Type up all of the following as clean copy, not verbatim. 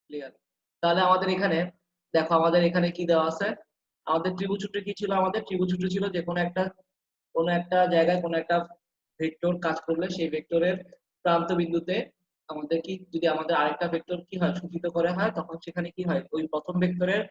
Clear. তাহলে আমাদের এখানে দেখো আমাদের এখানে কি দেওয়া আছে? আমাদের ত্রিভুজ সূত্রে কি ছিল? আমাদের ত্রিভুজ সূত্র ছিল যে কোনো একটা জায়গায় কোনো একটা ভেক্টর কাজ করলে সেই ভেক্টরের প্রান্ত বিন্দুতে আমাদের কি যদি আমাদের আরেকটা ভেক্টর কি হয় সূচিত করে হয় তখন সেখানে কি হয় ওই প্রথম ভেক্টরের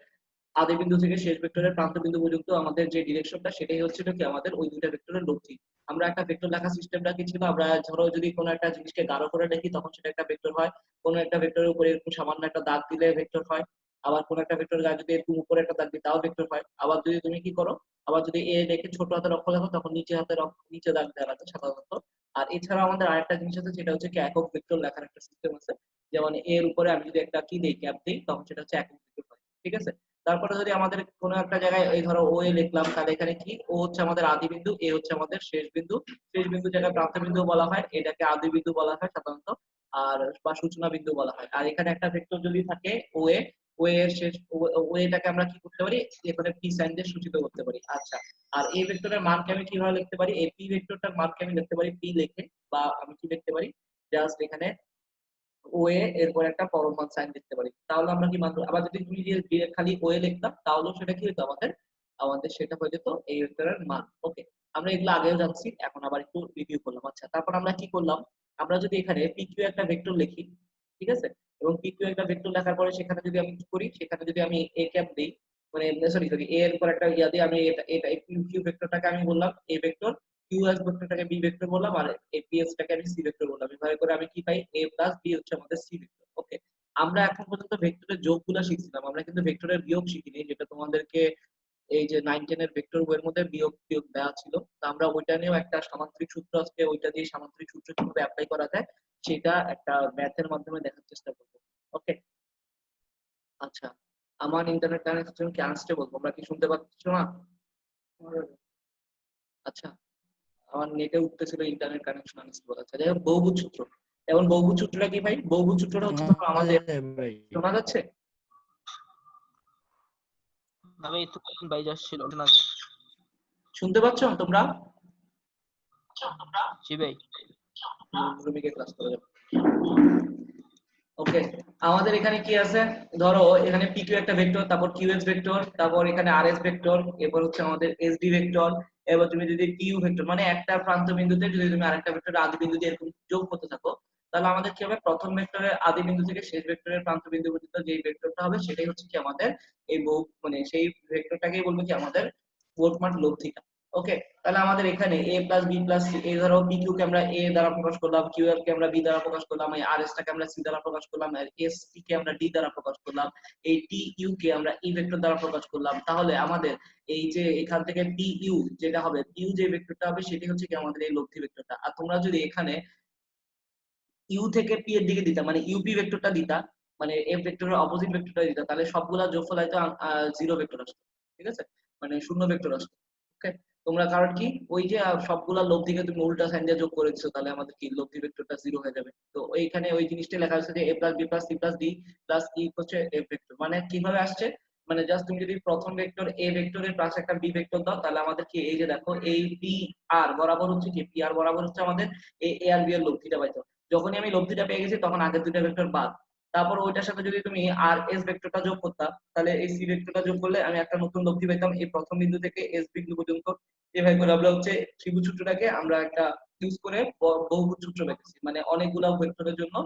আদি বিন্দু থেকে শেষ ভেক্টরের প্রান্ত বিন্দু পর্যন্ত আমাদের যে ডিরেকশনটা সেটাই হচ্ছিল কি আমাদের ওই দুইটা ভেক্টরের লব্ধি। আমরা একটা ভেক্টর লেখার সিস্টেমটা কি ছিল? আমরা ধরো যদি কোনো একটা জিনিসকে গাঢ় করে লিখি তখন সেটা একটা ভেক্টর হয়। কোনো একটা ভেক্টরের উপরে এরকম সামান্য একটা দাগ দিলে ভেক্টর হয়। আবার কোনো একটা ভেক্টর গায়ে যদি এরকম উপরে একটা দাগ দিই তাও ভেক্টর হয়। আবার যদি তুমি কি করো, আবার যদি এ রেখে ছোট হাতের অক্ষর লেখো তখন নিচে হাতের নিচে দাগ দেওয়া আছে সাধারণত। আর এছাড়া আমাদের আরেকটা জিনিস আছে সেটা হচ্ছে কি একক ভেক্টর লেখার একটা সিস্টেম আছে। যেমন এর উপরে আমি যদি একটা কি দিই ক্যাপ দিই তখন সেটা হচ্ছে একক ভেক্টর হয়। ঠিক আছে? তারপরে যদি আমাদের কোনো একটা জায়গায় এই ধরো ও এ লিখলাম তাহলে এখানে কি ও হচ্ছে আমাদের আদি বিন্দু, এ হচ্ছে আমাদের শেষ বিন্দু। শেষ বিন্দু জায়গায় প্রান্ত বিন্দু বলা হয়, এটাকে আদি বিন্দু বলা হয় সাধারণত। আর বা সূচনা বিন্দু বলা হয়। আর এখানে একটা ভেক্টর যদি থাকে ও এ, ও এর শেষ ও এটাকে আমরা কি করতে পারি এখানে পি সাইন দিয়ে সূচিত করতে পারি। আচ্ছা, আর এই ভেক্টরের মানকে আমি কিভাবে লিখতে পারি? এই পি ভেক্টরটার মানকে আমি লিখতে পারি পি লিখে, বা আমি কি লিখতে পারি জাস্ট এখানে ওয়ে এরপর একটা পরমাণু সাইন লিখতে পারি। তাহলে আমরা কি মানবো? আবার যদি তুমি দিয়ে দিয়ে খালি ওয়ে লিখতাম তাহলেও সেটা কি হতো আমাদের আমাদের সেটা হয়ে যেত এই ভেক্টরের মান। ওকে, আমরা এগুলো আগেও জানছি, এখন আবার একটু রিভিউ করলাম। আচ্ছা, তারপর আমরা কি করলাম? আমরা যদি এখানে পিকিউ একটা ভেক্টর লিখি, ঠিক আছে, এবং পিকিউ একটা ভেক্টর লেখার পরে সেখানে যদি আমি কি করি, সেখানে যদি আমি এ ক্যাপ দেই, মানে সরি সরি এর উপর একটা ইয়া দিয়ে আমি এটা এটা কিউ ভেক্টরটাকে আমি বললাম এ ভেক্টর, কিউএস ভেক্টরটাকে বি ভেক্টর বললাম, আর এপিএস টাকে আমি সি ভেক্টর বললাম। এভাবে করে আমি কি পাই? এ প্লাস বি হচ্ছে আমাদের সি ভেক্টর। ওকে, আমরা এখন পর্যন্ত ভেক্টরের যোগগুলো শিখছিলাম, আমরা কিন্তু ভেক্টরের বিয়োগ শিখিনি, যেটা তোমাদেরকে এই যে 9-10 এর ভেক্টর বইয়ের মধ্যে বিয়োগ টিয়োগ দেওয়া ছিল। তো আমরা ওইটা নিয়েও একটা সামান্তরিক সূত্র আজকে ওইটা দিয়ে সামান্তরিক সূত্র কিভাবে অ্যাপ্লাই করা যায় সেটা একটা ম্যাথের মাধ্যমে দেখার চেষ্টা করব। ওকে, আচ্ছা, আমার ইন্টারনেট কানেকশন কি আনস্টেবল? তোমরা কি শুনতে পাচ্ছ না? আচ্ছা, আমার নেটে উঠতেছিল ইন্টারনেট কানেকশন আনস্টেবল। আচ্ছা, যাই হোক, বহুভুজ সূত্র। এখন বহুভুজ সূত্রটা কি ভাই? বহুভুজ সূত্রটা হচ্ছে ধরো আমাদের, আমাদের ভাই শোনা যাচ্ছে? আমি একটু বাইরে যাচ্ছিল না। শুনতে পাচ্ছ তোমরা? জি ভাই। রুমিকে ক্লাস করে যাবো। ওকে, আমাদের এখানে কি আছে? ধরো এখানে পিকিউ একটা ভেক্টর, তারপর কিউএস ভেক্টর, তারপর এখানে আরএস ভেক্টর, এরপর হচ্ছে আমাদের এসডি ভেক্টর। এবার তুমি যদি পিইউ ভেক্টর মানে একটা প্রান্ত বিন্দুতে যদি তুমি আরেকটা ভেক্টরের আদি বিন্দু দিয়ে এরকম যোগ করতে থাকো, তাহলে আমাদের কি হবে? প্রথম ভেক্টরের আদি বিন্দু থেকে শেষ ভেক্টরের প্রান্ত বিন্দু পর্যন্ত যেই ভেক্টরটা হবে সেটাই হচ্ছে কি আমাদের এই বহু মানে সেই ভেক্টরটাকেই বলবো কি আমাদের মোটমাট লব্ধিটা। ওকে, তাহলে আমাদের এখানে a plus B plus C, এই ধরো পি কিউ কে আমরা a দ্বারা প্রকাশ করলাম, কিউ আর কে আমরা b দ্বারা প্রকাশ করলাম, এই আর এস টাকে আমরা সি দ্বারা প্রকাশ করলাম, আর এস টি কে আমরা ডি দ্বারা প্রকাশ করলাম, এই টি ইউ কে আমরা ই ভেক্টর দ্বারা প্রকাশ করলাম। তাহলে আমাদের এই যে এখান থেকে পি ইউ যেটা হবে, পি ইউ যে ভেক্টরটা হবে সেটি হচ্ছে কি আমাদের এই লব্ধি ভেক্টরটা। আর তোমরা যদি এখানে ইউ থেকে পি এর দিকে দিতা মানে ইউপি ভেক্টরটা দিতা, মানে এফ ভেক্টরের অপোজিট ভেক্টরটা দিতা, তাহলে সবগুলা যোগফল হয়তো জিরো ভেক্টর আসতো। ঠিক আছে, মানে শূন্য ভেক্টর আসতো। ওকে, তোমরা কারণ কি ওই যে সবগুলা লব্ধিকে তুমি উল্টা সাইন দিয়ে যোগ করে দিছো, তাহলে আমাদের কি লব্ধি ভেক্টরটা জিরো হয়ে যাবে। তো ওইখানে ওই জিনিসটা লেখা আছে যে A plus B plus C plus D plus E হচ্ছে এফ ভেক্টর। মানে কিভাবে আসছে? মানে জাস্ট তুমি যদি প্রথম ভেক্টর এ ভেক্টরের পাশে একটা বি ভেক্টর দাও তাহলে আমাদের কি এই যে দেখো এই পি আর বরাবর হচ্ছে কি পি আর বরাবর হচ্ছে আমাদের এই এ আর বি এর লব্ধিটা পাইতো। যখনই আমি লব্ধিটা পেয়ে গেছি তখন আগের দুইটা ভেক্টর বাদ। তারপর ওইটার সাথে যদি তুমি আর এস ভেক্টরটা যোগ করতা তাহলে এই সি ভেক্টরটা যোগ করলে আমি একটা নতুন লব্ধি পেতাম এই প্রথম বিন্দু থেকে এস বিন্দু পর্যন্ত। এভাবে করে আমরা হচ্ছে ত্রিভুজ সূত্রটাকে আমরা একটা ইউজ করে বহুভুজ সূত্র পেতেছি, মানে অনেকগুলা ভেক্টরের জন্য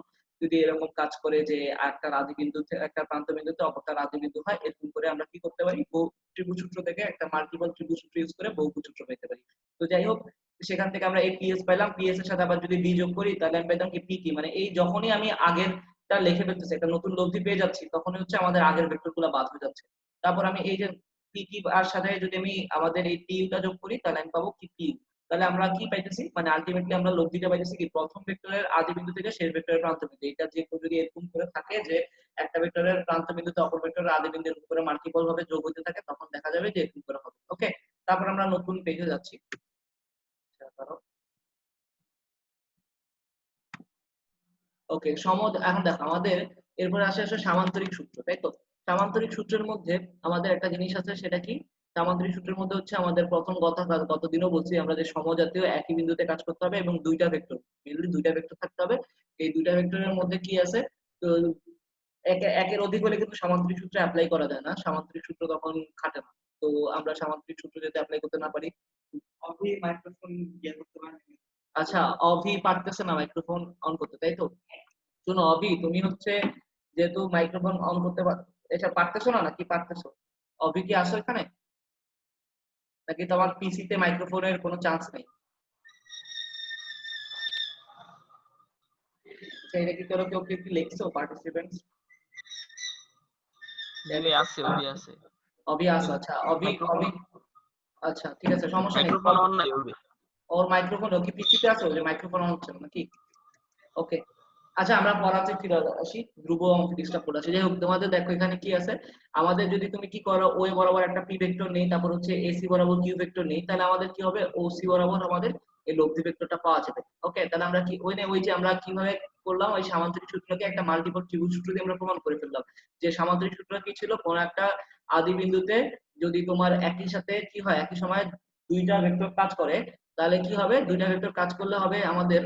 যদি এরকম কাজ করে যে একটা আদি বিন্দু একটা প্রান্ত বিন্দুতে অপরটা আদি বিন্দু হয়, এরকম করে আমরা কি করতে পারি? ত্রিভুজ সূত্র থেকে একটা মাল্টিপল ত্রিভুজ সূত্র ইউজ করে বহুভুজ সূত্র পেতে পারি। তো যাই হোক, সেখান থেকে আমরা এই পিএস পেলাম, পিএস এর সাথে আবার যদি বি যোগ করি তাহলে আমি পেতাম কি পি কি। মানে এই যখনই আমি আগেরটা লিখে ফেলতেছি একটা নতুন লব্ধি পেয়ে যাচ্ছি তখনই হচ্ছে আমাদের আগের ভেক্টর গুলো বাদ হয়ে যাচ্ছে। তারপর আমি এই যে পি কি আর সাথে যদি আমি আমাদের এই টি টা যোগ করি তাহলে আমি পাবো কি পি। তাহলে আমরা কি পাইতেছি? মানে আলটিমেটলি আমরা লব্ধিটা পাইতেছি কি প্রথম ভেক্টরের আদি বিন্দু থেকে শেষ ভেক্টরের প্রান্ত বিন্দু। এটা যে যদি এরকম করে থাকে যে একটা ভেক্টরের প্রান্ত বিন্দুতে অপর ভেক্টরের আদি বিন্দুর উপরে মাল্টিপল ভাবে যোগ হতে থাকে তখন দেখা যাবে যে এরকম করে হবে। ওকে, তারপর আমরা নতুন পেজে যাচ্ছি। ওকে, এখন দেখো আমাদের এরপরে আসে আসে সামান্তরিক সূত্র, তাই তো? সামান্তরিক সূত্রের মধ্যে আমাদের একটা জিনিস আছে, সেটা কি? সামান্তরিক সূত্রের মধ্যে হচ্ছে আমাদের প্রথম কথা কতদিনও বলছি আমরা যে সমজাতীয় একই বিন্দুতে কাজ করতে হবে এবং দুইটা ভেক্টর, মেইনলি দুইটা ভেক্টর থাকতে হবে। এই দুইটা ভেক্টরের মধ্যে কি আছে? তো একের অধিক হলে কিন্তু সামান্তরিক সূত্র অ্যাপ্লাই করা যায় না, সামান্তরিক সূত্র তখন খাটে না। তো আমরা সামান্তরিক সূত্র যদি অ্যাপ্লাই করতে না পারি। অভি মাইক্রোফোন ইয়ে করতে পারে। আচ্ছা, অভি পারতেছে না মাইক্রোফোন অন করতে, তাই তো? শোনো অভি, তুমি হচ্ছে যেহেতু মাইক্রোফোন অন করতে এটা পারতেছো না নাকি পারতেছো? অভি কি আসো এখানে, নাকি তোমার পিসিতে মাইক্রোফোনের কোনো চান্স নেই? আচ্ছা, এটা কি তোরা কেউ কি লিখছো পার্টিসিপেন্টস? জি ভাই আছে, ওবি আছে। অভি আসো, আচ্ছা অভি মাইক্রোফোন অভি আচ্ছা ঠিক আছে, সমস্যা নেই। মাইক্রোফোন অন নাই ওবি। ওর মাইক্রোফোন, ও কি পিসিতে আছে, ওই যে মাইক্রোফোন অন হচ্ছে না নাকি? ওকে। আচ্ছা, আমরা পড়াতে ফিরে আসি। ধ্রুব আমাকে ডিস্টার্ব করে আছে। যাই হোক, তোমাদের দেখো এখানে কি আছে। আমাদের যদি তুমি কি করো, ওই বরাবর একটা পি ভেক্টর নেই, তারপর হচ্ছে এসি বরাবর কিউ ভেক্টর নেই, তাহলে আমাদের কি হবে, ওসি বরাবর আমাদের এই লব্ধি ভেক্টরটা পাওয়া যাবে। ওকে, তাহলে আমরা কি ওই যে আমরা কিভাবে করলাম, ওই সামান্তরিক সূত্রকে একটা মাল্টিপল ত্রিভুজ সূত্র দিয়ে আমরা প্রমাণ করে ফেললাম। যে সামান্তরিক সূত্র কি ছিল, কোন একটা আদি বিন্দুতে যদি তোমার একই সাথে কি হয়, একই সময় দুইটা ভেক্টর কাজ করে, তাহলে কি হবে, দুইটা ভেক্টর কাজ করলে হবে আমাদের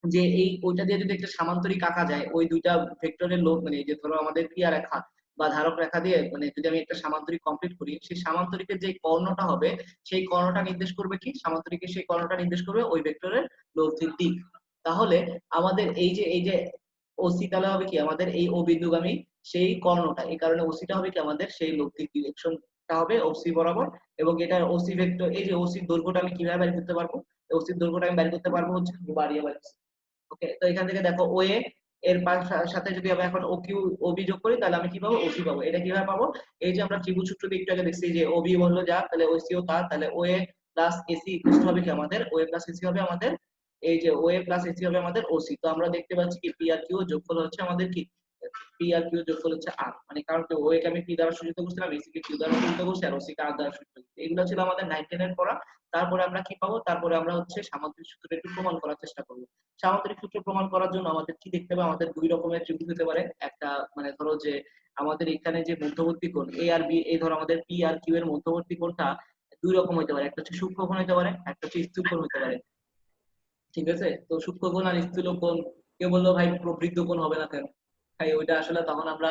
যে এই ওইটা দিয়ে যদি একটা সামান্তরিক আঁকা যায়, ওই দুইটা ভেক্টরের লোক মানে এই যে ধরো আমাদের ক্রিয়া রেখা বা ধারক রেখা দিয়ে মানে যদি আমি একটা সামান্তরিক কমপ্লিট করি, সেই সামান্তরিকের যে কর্ণটা হবে, সেই কর্ণটা নির্দেশ করবে কি, সামান্তরিকের সেই কর্ণটা নির্দেশ করবে ওই ভেক্টরের লব্ধির দিক। তাহলে আমাদের এই যে ওসি তাহলে হবে কি, আমাদের এই ও বিন্দুগামী সেই কর্ণটা, এই কারণে ওসিটা হবে কি আমাদের সেই লব্ধির ডিরেকশনটা হবে ওসি বরাবর। এবং এটা ওসি ভেক্টর, এই যে ওসির দৈর্ঘ্যটা আমি কিভাবে বের করতে পারবো, ওসির দৈর্ঘ্যটা আমি বের করতে পারবো হচ্ছে বাড়িয়ে বাড়িয়ে। ওকে, তো এখান থেকে দেখো ওএ এর সাথে যদি আমি এখন ও কিউ ওবি যোগ করি, তাহলে আমি কি পাবো, ওসি পাবো। এটা কিভাবে পাবো, এই যে আমরা ত্রিভুজ সূত্র দিয়ে একটু আগে দেখছি যে ওবি বললো যা, তাহলে ওসিও তা, তাহলে ওএ প্লাস এসি ইকুয়াল হবে কি আমাদের, ওএ প্লাস এসি হবে আমাদের এই যে ওএ প্লাস এসি হবে আমাদের ওসি। তো আমরা দেখতে পাচ্ছি কি পি আর কিউ যোগফল হচ্ছে আমাদের কি, পি আর কিউ যোগফল হচ্ছে আর, মানে কারণ কি ওএ কে আমি পি দ্বারা সূচিত করছিলাম, এসি কে কিউ দ্বারা সূচিত করছি, আর ওসি কে আর দ্বারা সূচিত করছি। এগুলো ছিল আমাদের 9 10 এর পড়া। তারপরে আমরা কি পাবো, তারপরে আমরা হচ্ছে সামান্তরিক সূত্রটা একটু প্রমাণ করার চেষ্টা করব। সামান্তরিক সূত্র প্রমাণ করার জন্য আমাদের কি দেখতে হবে, আমাদের দুই রকমের ত্রিভুজ হতে পারে। একটা মানে ধরো যে আমাদের এখানে যে মধ্যবর্তী কোণ এ আর বি, এই ধরো আমাদের পি আর কিউ এর মধ্যবর্তী কোণটা দুই রকম হতে পারে, একটা হচ্ছে সূক্ষ্ম কোণ হতে পারে, একটা হচ্ছে স্থূল কোণ হতে পারে। ঠিক আছে, তো সূক্ষ্ম কোণ আর স্থূল কোণ, কেউ বললো ভাই প্রবৃদ্ধ কোণ হবে না কেন, ভাই ওইটা আসলে তখন আমরা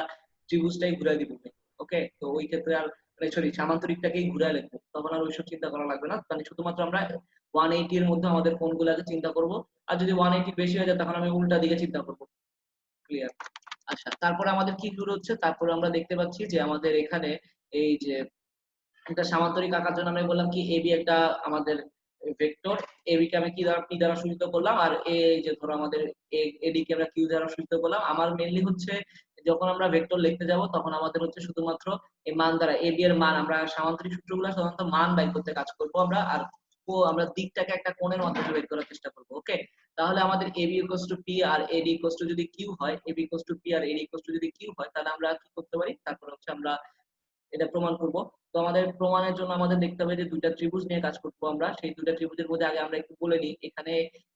ত্রিভুজটাই ঘুরাই দিব। ওকে, তো ওই ক্ষেত্রে আর মানে সরি সামান্তরিকটাকেই ঘুরায় লিখবো, তখন আর ওইসব চিন্তা করা লাগবে না, মানে শুধুমাত্র আমরা 180 এর মধ্যে আমাদের কোণগুলোকে চিন্তা করব। আর যদি 180 বেশি হয়ে যায় তখন আমি উল্টা দিকে চিন্তা করব। ক্লিয়ার? আচ্ছা, তারপরে আমাদের কি শুরু হচ্ছে, তারপরে আমরা দেখতে পাচ্ছি যে আমাদের এখানে এই যে একটা সামান্তরিক আঁকার জন্য আমি বললাম কি এবি একটা আমাদের ভেক্টর, এবি কে আমি কি দ্বারা পি দ্বারা সূচিত করলাম, আর এই যে ধরো আমাদের এডি কে আমরা কিউ দ্বারা সূচিত করলাম। আমার মেইনলি হচ্ছে যখন আমরা ভেক্টর লিখতে যাব তখন আমাদের হচ্ছে শুধুমাত্র এই মান দ্বারা এবি এর মান, আমরা সামান্তরিক সূত্রগুলো সাধারণত মান বের করতে কাজ করব আমরা, আর আমরা দিকটাকে একটা কোণের মাধ্যমে বের করার চেষ্টা করব। ওকে, তাহলে আমাদের এবি ইকুয়ালস টু পি আর এডি ইকুয়ালস টু যদি কিউ হয়, এবি ইকুয়ালস টু পি আর এডি ইকুয়ালস টু যদি কিউ হয়, তাহলে আমরা কি করতে পারি, তারপর হচ্ছে আমরা এটা প্রমাণ করব। তো আমাদের প্রমাণের জন্য আমাদের দেখতে হবে যে দুইটা ত্রিভুজ নিয়ে কাজ করবো আমরা, সেই দুইটা ত্রিভুজের মধ্যে আগে আমরা একটু বলে নিই। এখানে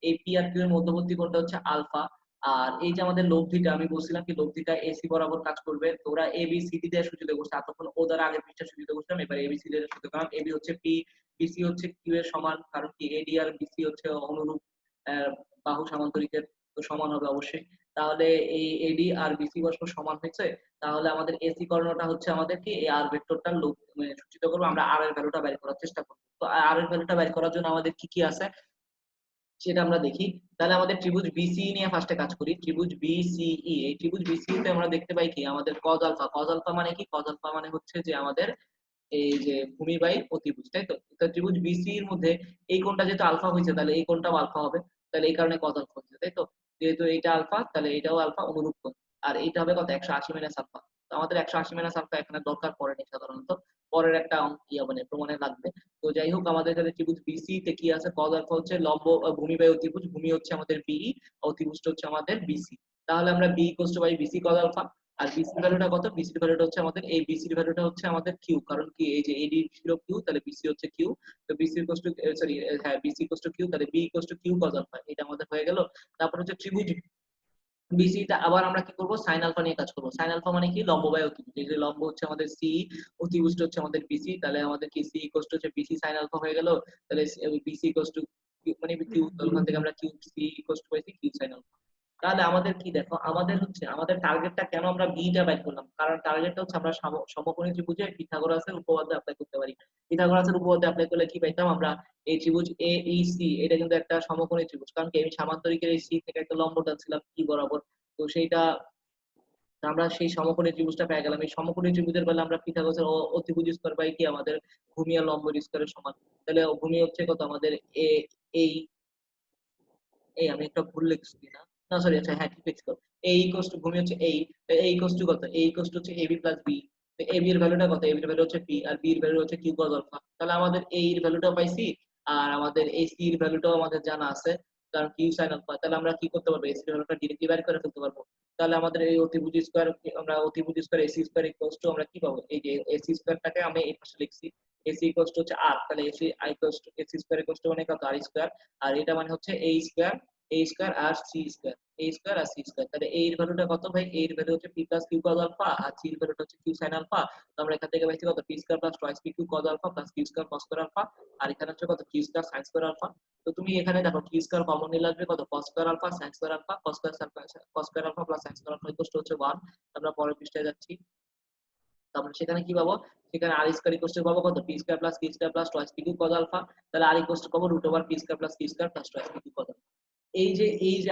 এই পি আর কিউ এর মধ্যবর্তী কোণটা হচ্ছে আলফা, আর এই যে আমাদের লব্ধিটা আমি বলছিলাম কি লব্ধিটা এসি বরাবর কাজ করবে, তো ওরা এ বি সি ডি দিয়ে সূচিত করছে, এতক্ষণ ও দ্বারা আগের পৃষ্ঠা সূচিত করছিলাম, এবার এ বি সি ডি দিয়ে সূচিত করলাম। এবি হচ্ছে পি, বিসি হচ্ছে কিউ এর সমান, কারণ কি এডি আর বিসি হচ্ছে অনুরূপ বাহু সামান্তরিকের, তো সমান হবে অবশ্যই। তাহলে এই এডি আর বিসি পরস্পর সমান হয়েছে, তাহলে আমাদের এসি কর্ণটা হচ্ছে আমাদের কি এই আর ভেক্টরটার মানে সূচিত করবো, আমরা আর এর ভ্যালুটা বের করার চেষ্টা করবো। তো আর এর ভ্যালুটা বের করার জন্য আমাদের কি কি আছে সেটা আমরা দেখি। তাহলে আমাদের ত্রিভুজ বিসি নিয়ে ফার্স্টে কাজ করি। ত্রিভুজ বিসিই, এই ত্রিভুজ বিসিই তে আমরা দেখতে পাই কি আমাদের কজ আলফা, কজ আলফা মানে কি, কজ আলফা মানে হচ্ছে যে আমাদের এই যে ভূমি বাই অতিভুজ, তাই তো? তো ত্রিভুজ বিসি এর মধ্যে এই কোণটা যেহেতু আলফা হয়েছে, তাহলে এই কোণটাও আলফা হবে, তাহলে এই কারণে কজ আলফা হচ্ছে, তাই তো? যেহেতু এইটা আলফা, তাহলে এটাও আলফা, অনুরূপ কোণ। আর এইটা হবে কত, 180 মাইনাস আলফা। তো আমাদের 180 মাইনাস আলফা এখানে দরকার পড়েনি সাধারণত, পরের একটা ইয়া মানে প্রমাণে লাগবে। তো যাই হোক, আমাদের এখানে ত্রিভুজ বিসি তে কি আছে, কজ আলফা হচ্ছে লম্ব ভূমি বাই অতিভুজ, ভূমি হচ্ছে আমাদের বিই, অতিভুজটা হচ্ছে আমাদের বিসি। তাহলে আমরা B equal to by BC cos alpha. আর বিসির ভ্যালুটা কত, বিসির ভ্যালুটা হচ্ছে আমাদের এই বিসির ভ্যালুটা হচ্ছে আমাদের কিউ, কারণ কি এই যে এডি ছিল কিউ, তাহলে বিসি হচ্ছে কিউ। তো বিসি ইকুয়াল টু সরি হ্যাঁ বিসি ইকুয়াল টু কিউ, তাহলে B equal to Q cos alpha, এটা আমাদের হয়ে গেল। তারপর হচ্ছে ত্রিভুজ বিসি টা আবার আমরা কি করব, সাইন আলফা নিয়ে কাজ করব। সাইন আলফা মানে কি, লম্ব বাই অতিভুজ, এই যে লম্ব হচ্ছে আমাদের সি, অতিভুজটা হচ্ছে আমাদের বিসি, তাহলে আমাদের কি সি ইকুয়াল টু হচ্ছে বিসি সাইন আলফা হয়ে গেল। তাহলে বিসি ইকুয়াল টু মানে কিউ, ওখান থেকে আমরা Q C equal to by Q sine alpha. তাহলে আমাদের কি দেখো, আমাদের হচ্ছে আমাদের টার্গেটটা কেন আমরা বিটা বাইর করলাম, কারণ টার্গেটটা হচ্ছে আমরা সমকোণী ত্রিভুজে পিথাগোরাসের উপপাদ্য অ্যাপ্লাই করতে পারি। পিথাগোরাসের উপপাদ্য অ্যাপ্লাই করলে কি পাইতাম আমরা, এই ত্রিভুজ এ ই সি এটা কিন্তু একটা সমকোণী ত্রিভুজ, কারণ কি আমি সামান্তরিকের এই সি থেকে একটা লম্ব টানছিলাম ই বরাবর। তো সেইটা আমরা সেই সমকোণী ত্রিভুজটা পেয়ে গেলাম। এই সমকোণী ত্রিভুজের বেলা আমরা পিথাগোরাসের অতিভুজ স্কয়ার বাই কি আমাদের ভূমি আর লম্ব স্কয়ারের সমান। তাহলে ভূমি হচ্ছে কত আমাদের এ, এই এই আমি একটা ভুল লিখছি না, না সরি, আচ্ছা হ্যাঁ ঠিক লিখছি। এ ইকুয়ালস টু ভূমি হচ্ছে এই, এ ইকুয়ালস টু কত, এ ইকুয়ালস টু হচ্ছে এবি প্লাস বি। তো এবি এর ভ্যালুটা কত, এবি এর ভ্যালু হচ্ছে পি আর বি এর ভ্যালু হচ্ছে কিউ কস আলফা। তাহলে আমাদের এ এর ভ্যালুটাও পাইছি আর আমাদের এই সি এর ভ্যালুটাও আমাদের জানা আছে, কারণ কিউ সাইন আলফা। তাহলে আমরা কি করতে পারবো, এসি এর ভ্যালুটা ডিরেক্টলি বের করে ফেলতে পারবো। তাহলে আমাদের এই অতিভুজ স্কয়ার, আমরা অতিভুজ square AC square equals to আমরা কি পাবো, এই যে এসি স্কয়ারটাকে আমি এই পাশে লিখছি, এসি ইকুয়ালস টু হচ্ছে আর, তাহলে AC I equals to AC square equals to মানে কত আর স্কয়ার, আর এটা মানে হচ্ছে এ স্কয়ার, এ স্কয়ার আর সি স্কয়ার, এ স্কয়ার আর সি স্কয়ার। তাহলে এ এর ভ্যালুটা কত ভাই, এ এর ভ্যালু হচ্ছে P plus Q cos alpha আর সি এর ভ্যালুটা হচ্ছে কিউ সাইন আলফা। তো আমরা এখান থেকে পাইছি কত, P square plus twice P Q cos alpha plus Q square cos square alpha, আর এখানে হচ্ছে কত Q square sine square alpha. তো তুমি এখানে দেখো কিউ স্কয়ার কমন নিলে আসবে কত, cos square alpha sine square alpha, cos square alpha plus sine square alpha equal to হচ্ছে 1। আমরা পরের পৃষ্ঠায় যাচ্ছি। তারপরে সেখানে কি পাবো, সেখানে আর স্কয়ার ইকুয়াল টু পাবো কত, P square plus Q square plus twice P Q cos alpha. তাহলে আর ইকুয়াল টু পাবো root over P square plus Q square plus twice P Q cos. এই যে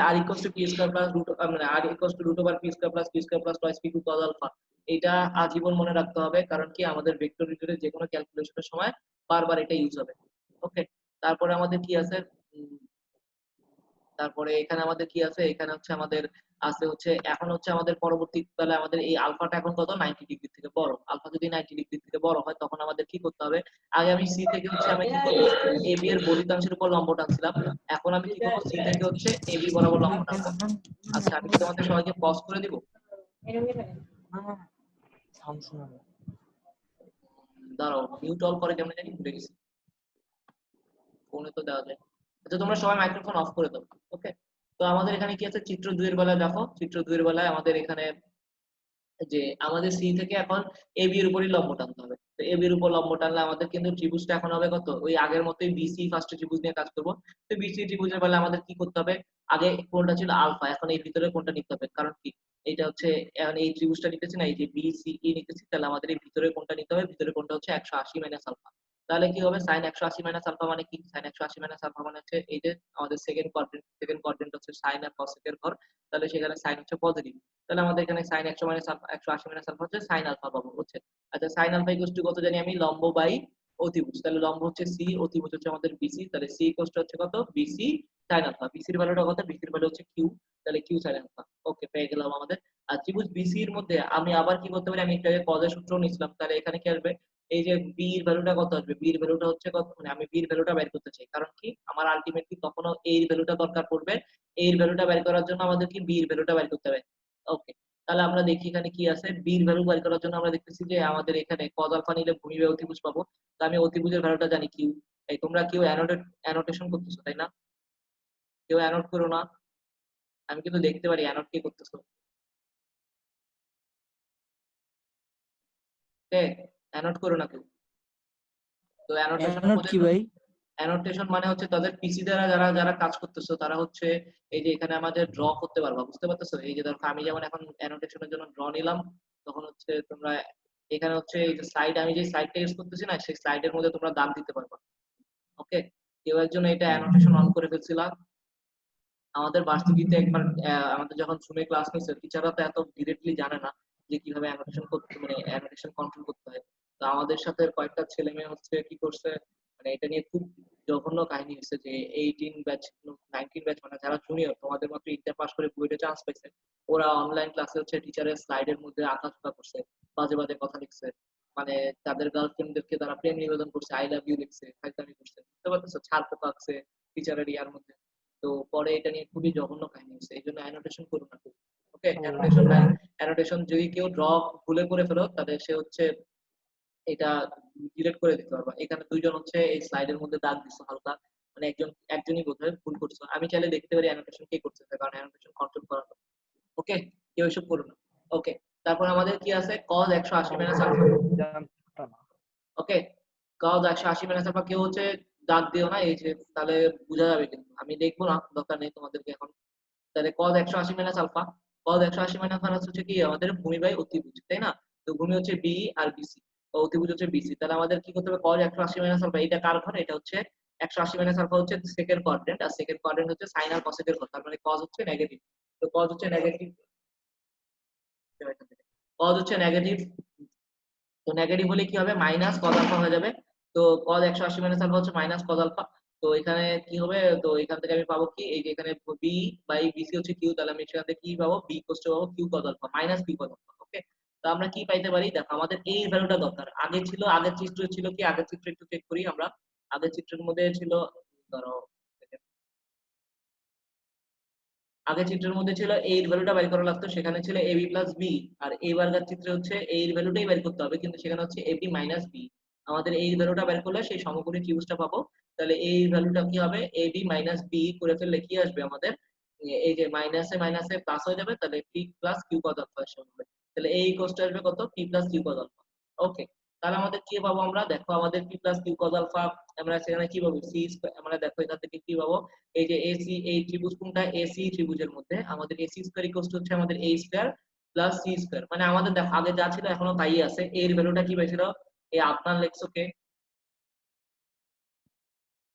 R equals to P square plus root, মানে R equals to root over P square plus Q square plus twice P Q cos alpha, এটা আজীবন মনে রাখতে হবে, কারণ কি আমাদের ভেক্টর রিলেটেড যে কোনো ক্যালকুলেশনের সময় বারবার এটা ইউজ হবে। ওকে, তারপরে আমাদের কি আছে, তারপরে এখানে আমাদের কি আছে, এখানে হচ্ছে আমাদের আছে হচ্ছে এখন হচ্ছে আমাদের পরবর্তীকালে আমাদের এই আলফাটা এখন কত 90 ডিগ্রি থেকে বড়। আলফা যদি 90 ডিগ্রি থেকে বড় হয় তখন আমাদের কি করতে হবে, আগে আমি সি থেকে হচ্ছে আমি কি করব, এ বি এর বর্ধিতাংশের উপর লম্ব টানছিলাম, এখন আমি কি করব, সি থেকে হচ্ছে এ বি বরাবর লম্ব টানবো। আচ্ছা আমি কি তোমাদের সবাইকে পজ করে দিব, দাঁড়াও মিউট অল করে কেমন জানি ভুলে গেছি, ফোনে তো দেওয়া যায়। আচ্ছা তোমরা সবাই মাইক্রোফোন অফ করে দাও। ওকে, তো আমাদের এখানে কি আছে, চিত্র 2 এর বেলায় দেখো, চিত্র 2 এর বেলায় আমাদের এখানে যে আমাদের সি থেকে এখন এ বি এর উপরই লম্ব টানতে হবে। তো এ বি এর উপর লম্ব টানলে আমাদের কিন্তু ত্রিভুজটা এখন হবে কত, ওই আগের মতোই বিসি ফার্স্ট ত্রিভুজ নিয়ে কাজ করব। তো বিসি ত্রিভুজের বেলা আমাদের কি করতে হবে, আগে কোনটা ছিল আলফা, এখন এই ভিতরে কোনটা নিতে হবে, কারণ কি এটা হচ্ছে এখন এই ত্রিভুজটা নিতেছি না, এই যে বি সি ই নিতেছি, তাহলে আমাদের এই ভিতরে কোনটা নিতে হবে, ভিতরে কোনটা হচ্ছে 180 মাইনাস আলফা। তাহলে কি হবে, সাইন 180 মাইনাস আলফা মানে কি, সাইন 180 মাইনাস আলফা মানে হচ্ছে এই যে আমাদের সেকেন্ড কোয়াড্রেন্ট হচ্ছে সাইন আর কসেকের ঘর, তাহলে সেখানে সাইন হচ্ছে পজিটিভ। তাহলে আমাদের এখানে sine 100 minus alpha 180 minus alpha হচ্ছে সাইন আলফা পাবো হচ্ছে। আচ্ছা সাইন আলফা ইকুয়াল টু কত জানি আমি, লম্ব বাই অতিভুজ, তাহলে লম্ব হচ্ছে সি, অতিভুজ হচ্ছে আমাদের বিসি, তাহলে সি ইকুয়াল টু হচ্ছে কত, বিসি সাইন আলফা। বিসির ভ্যালুটা কত, বিসির ভ্যালু হচ্ছে কিউ, তাহলে কিউ সাইন আলফা। ওকে পেয়ে গেলাম আমাদের। আর ত্রিভুজ বিসি এর মধ্যে আমি আবার কি করতে পারি, আমি একটা কজের সূত্র নিছিলাম, তাহলে এখানে কি আসবে, এই যে বি এর ভ্যালুটা কত আসবে, বি এর ভ্যালুটা হচ্ছে কত, মানে আমি বি এর ভ্যালুটা বের করতে চাই, কারণ কি আমার আলটিমেটলি তখনও এ এর ভ্যালুটা দরকার পড়বে, এ এর ভ্যালুটা বের করার জন্য আমাদের কি বি এর ভ্যালুটা বের করতে হবে। ওকে, তাহলে আমরা দেখি এখানে কি আছে, বি এর ভ্যালু বের করার জন্য আমরা দেখতেছি যে আমাদের এখানে কজ আলফা নিলে ভূমি বাই অতিভুজ পাবো। তো আমি অতিভুজের ভ্যালুটা জানি কিউ। এই তোমরা কেউ অ্যানোটেশন করতেছো তাই না, কেউ অ্যানোট করো না, আমি কিন্তু দেখতে পারি অ্যানোট কে করতেছো। ওকে, অ্যানোট করো না কেউ। তো অ্যানোটেশনের অ্যানোড মধ্যে কি ভাই? অ্যানোটেশন মানে হচ্ছে তাদের পিসি দ্বারা যারা যারা কাজ করতেছো তারা হচ্ছে এই যে এখানে আমাদের ড্র করতে পারবা, বুঝতে পারতেছো, এই যে ধরো আমি যেমন এখন অ্যানোটেশনের জন্য ড্র নিলাম, তখন হচ্ছে তোমরা এখানে হচ্ছে এই যে স্লাইড, আমি যে স্লাইডটা ইউজ করতেছি না, সেই স্লাইডের মধ্যে তোমরা দাগ দিতে পারবা। ওকে, কেউ একজন এটা অ্যানোটেশন অন করে ফেলছিলা। আমাদের ভার্সিটিতে একবার আমাদের যখন জুমে ক্লাস নিচ্ছে, টিচাররা তো এত ডিরেক্টলি জানে না যে কিভাবে অ্যানোটেশন করতে, মানে অ্যানোটেশন কন্ট্রোল করতে হয়। তো আমাদের সাথে কয়েকটা ছেলে মেয়ে হচ্ছে কি করছে, মানে এটা নিয়ে খুব জঘন্য কাহিনী হচ্ছে যে 18 ব্যাচ 19 ব্যাচ, মানে যারা জুনিয়র তোমাদের মতো ইন্টার পাস করে বুয়েটে চান্স পাইছে, ওরা অনলাইন ক্লাসে হচ্ছে টিচারের স্লাইডের মধ্যে আঁকাঝোঁকা করছে, বাজে বাজে কথা লিখছে, মানে তাদের গার্লফ্রেন্ডদেরকে তারা প্রেম নিবেদন করছে, আই লাভ ইউ লিখছে, ফাইজলামি করছে, বুঝতে পারতেছো, ছাড় পোকা আঁকছে টিচারের ইয়ার মধ্যে। তো পরে এটা নিয়ে খুবই জঘন্য কাহিনী হচ্ছে, এই জন্য অ্যানোটেশন করো না। ওকে, অ্যানোটেশন নাই, অ্যানোটেশন যদি কেউ ড্র ভুলে করে ফেলো তাহলে সে হচ্ছে এটা ডিলিট করে দিতে পারবা। এখানে দুইজন হচ্ছে এই স্লাইডের মধ্যে দাগ দিছো হালকা, মানে একজনই বোধহয় ভুল করছো, আমি চাইলে দেখতে পারি অ্যানোটেশন কে করছে, কারণ অ্যানোটেশন কন্ট্রোল করা হবে। ওকে, কেউ এসব করো না। ওকে, তারপর আমাদের কি আছে, cos 180 মাইনাস আলফা। ওকে, cos 180 মাইনাস আলফা কেউ হচ্ছে দাগ দিও না, এই যে তাহলে বোঝা যাবে, কিন্তু আমি দেখবো না, দরকার নেই তোমাদেরকে এখন। তাহলে cos 180 minus alpha, cos 180 minus হচ্ছে কি আমাদের ভূমি বাই অতিভুজ, তাই না? তো ভূমি হচ্ছে বি আর বিসি, অতিভুজ হচ্ছে বিসি। তাহলে আমাদের কি করতে হবে, cos 180 মাইনাস আলফা, এটা কার ঘর? এটা হচ্ছে 180 মাইনাস আলফা হচ্ছে সেকেন্ড কোয়াড্রেন্ট, আর সেকেন্ড কোয়াড্রেন্ট হচ্ছে সাইন আর cos এর ঘর, তার মানে cos হচ্ছে নেগেটিভ। তো cos হচ্ছে নেগেটিভ, cos হচ্ছে নেগেটিভ, তো নেগেটিভ হলে কি হবে, মাইনাস cos আলফা হয়ে যাবে। তো cos 180 মাইনাস আলফা হচ্ছে মাইনাস cos আলফা। তো এখানে কি হবে, তো এখান থেকে আমি পাবো কি, এই যে এখানে বি বাই বিসি হচ্ছে কিউ, তাহলে আমি সেখান থেকে কি পাবো, বি কোস্ট পাবো Q cos alpha minus B cos alpha. Okay, তো আমরা কি পাইতে পারি, দেখো আমাদের এই ভ্যালুটা দরকার। আগে ছিল, আগের চিত্র ছিল কি, আগের চিত্র একটু চেক করি আমরা। আগের চিত্রের মধ্যে ছিল, ধরো আগের চিত্রের মধ্যে ছিল a এর ভ্যালুটা বের করা লাগতো, সেখানে ছিল ab প্লাস b। আর এইবারকার চিত্রে হচ্ছে a এর ভ্যালুটাই বের করতে হবে, কিন্তু সেখানে হচ্ছে ab মাইনাস b। আমাদের a এর ভ্যালুটা বের করলে সেই সমকোণী ত্রিভুজটা পাবো। তাহলে a এর ভ্যালুটা কি হবে, ab মাইনাস b করে ফেললে কি আসবে আমাদের, এই যে মাইনাসে মাইনাসে প্লাস হয়ে যাবে, তাহলে p plus q cos alpha আসবে। তাহলে a ইকুয়ালস আসবে কত, p plus q cos alpha. Okay, তাহলে আমাদের কি পাবো আমরা, দেখো আমাদের p plus q cos alpha, আমরা সেখানে কি পাবো, c আমরা দেখো এখান থেকে কি পাবো, এই যে এসি, এই ত্রিভুজ কোনটা, এসি ত্রিভুজের মধ্যে আমাদের এসি স্কয়ার ইকুয়ালস হচ্ছে আমাদের a square plus c square. মানে আমাদের দেখো আগে যা ছিল এখনো তাই আছে, এর ভ্যালুটা কি পেয়েছিল, এই আপনার লেখছোকে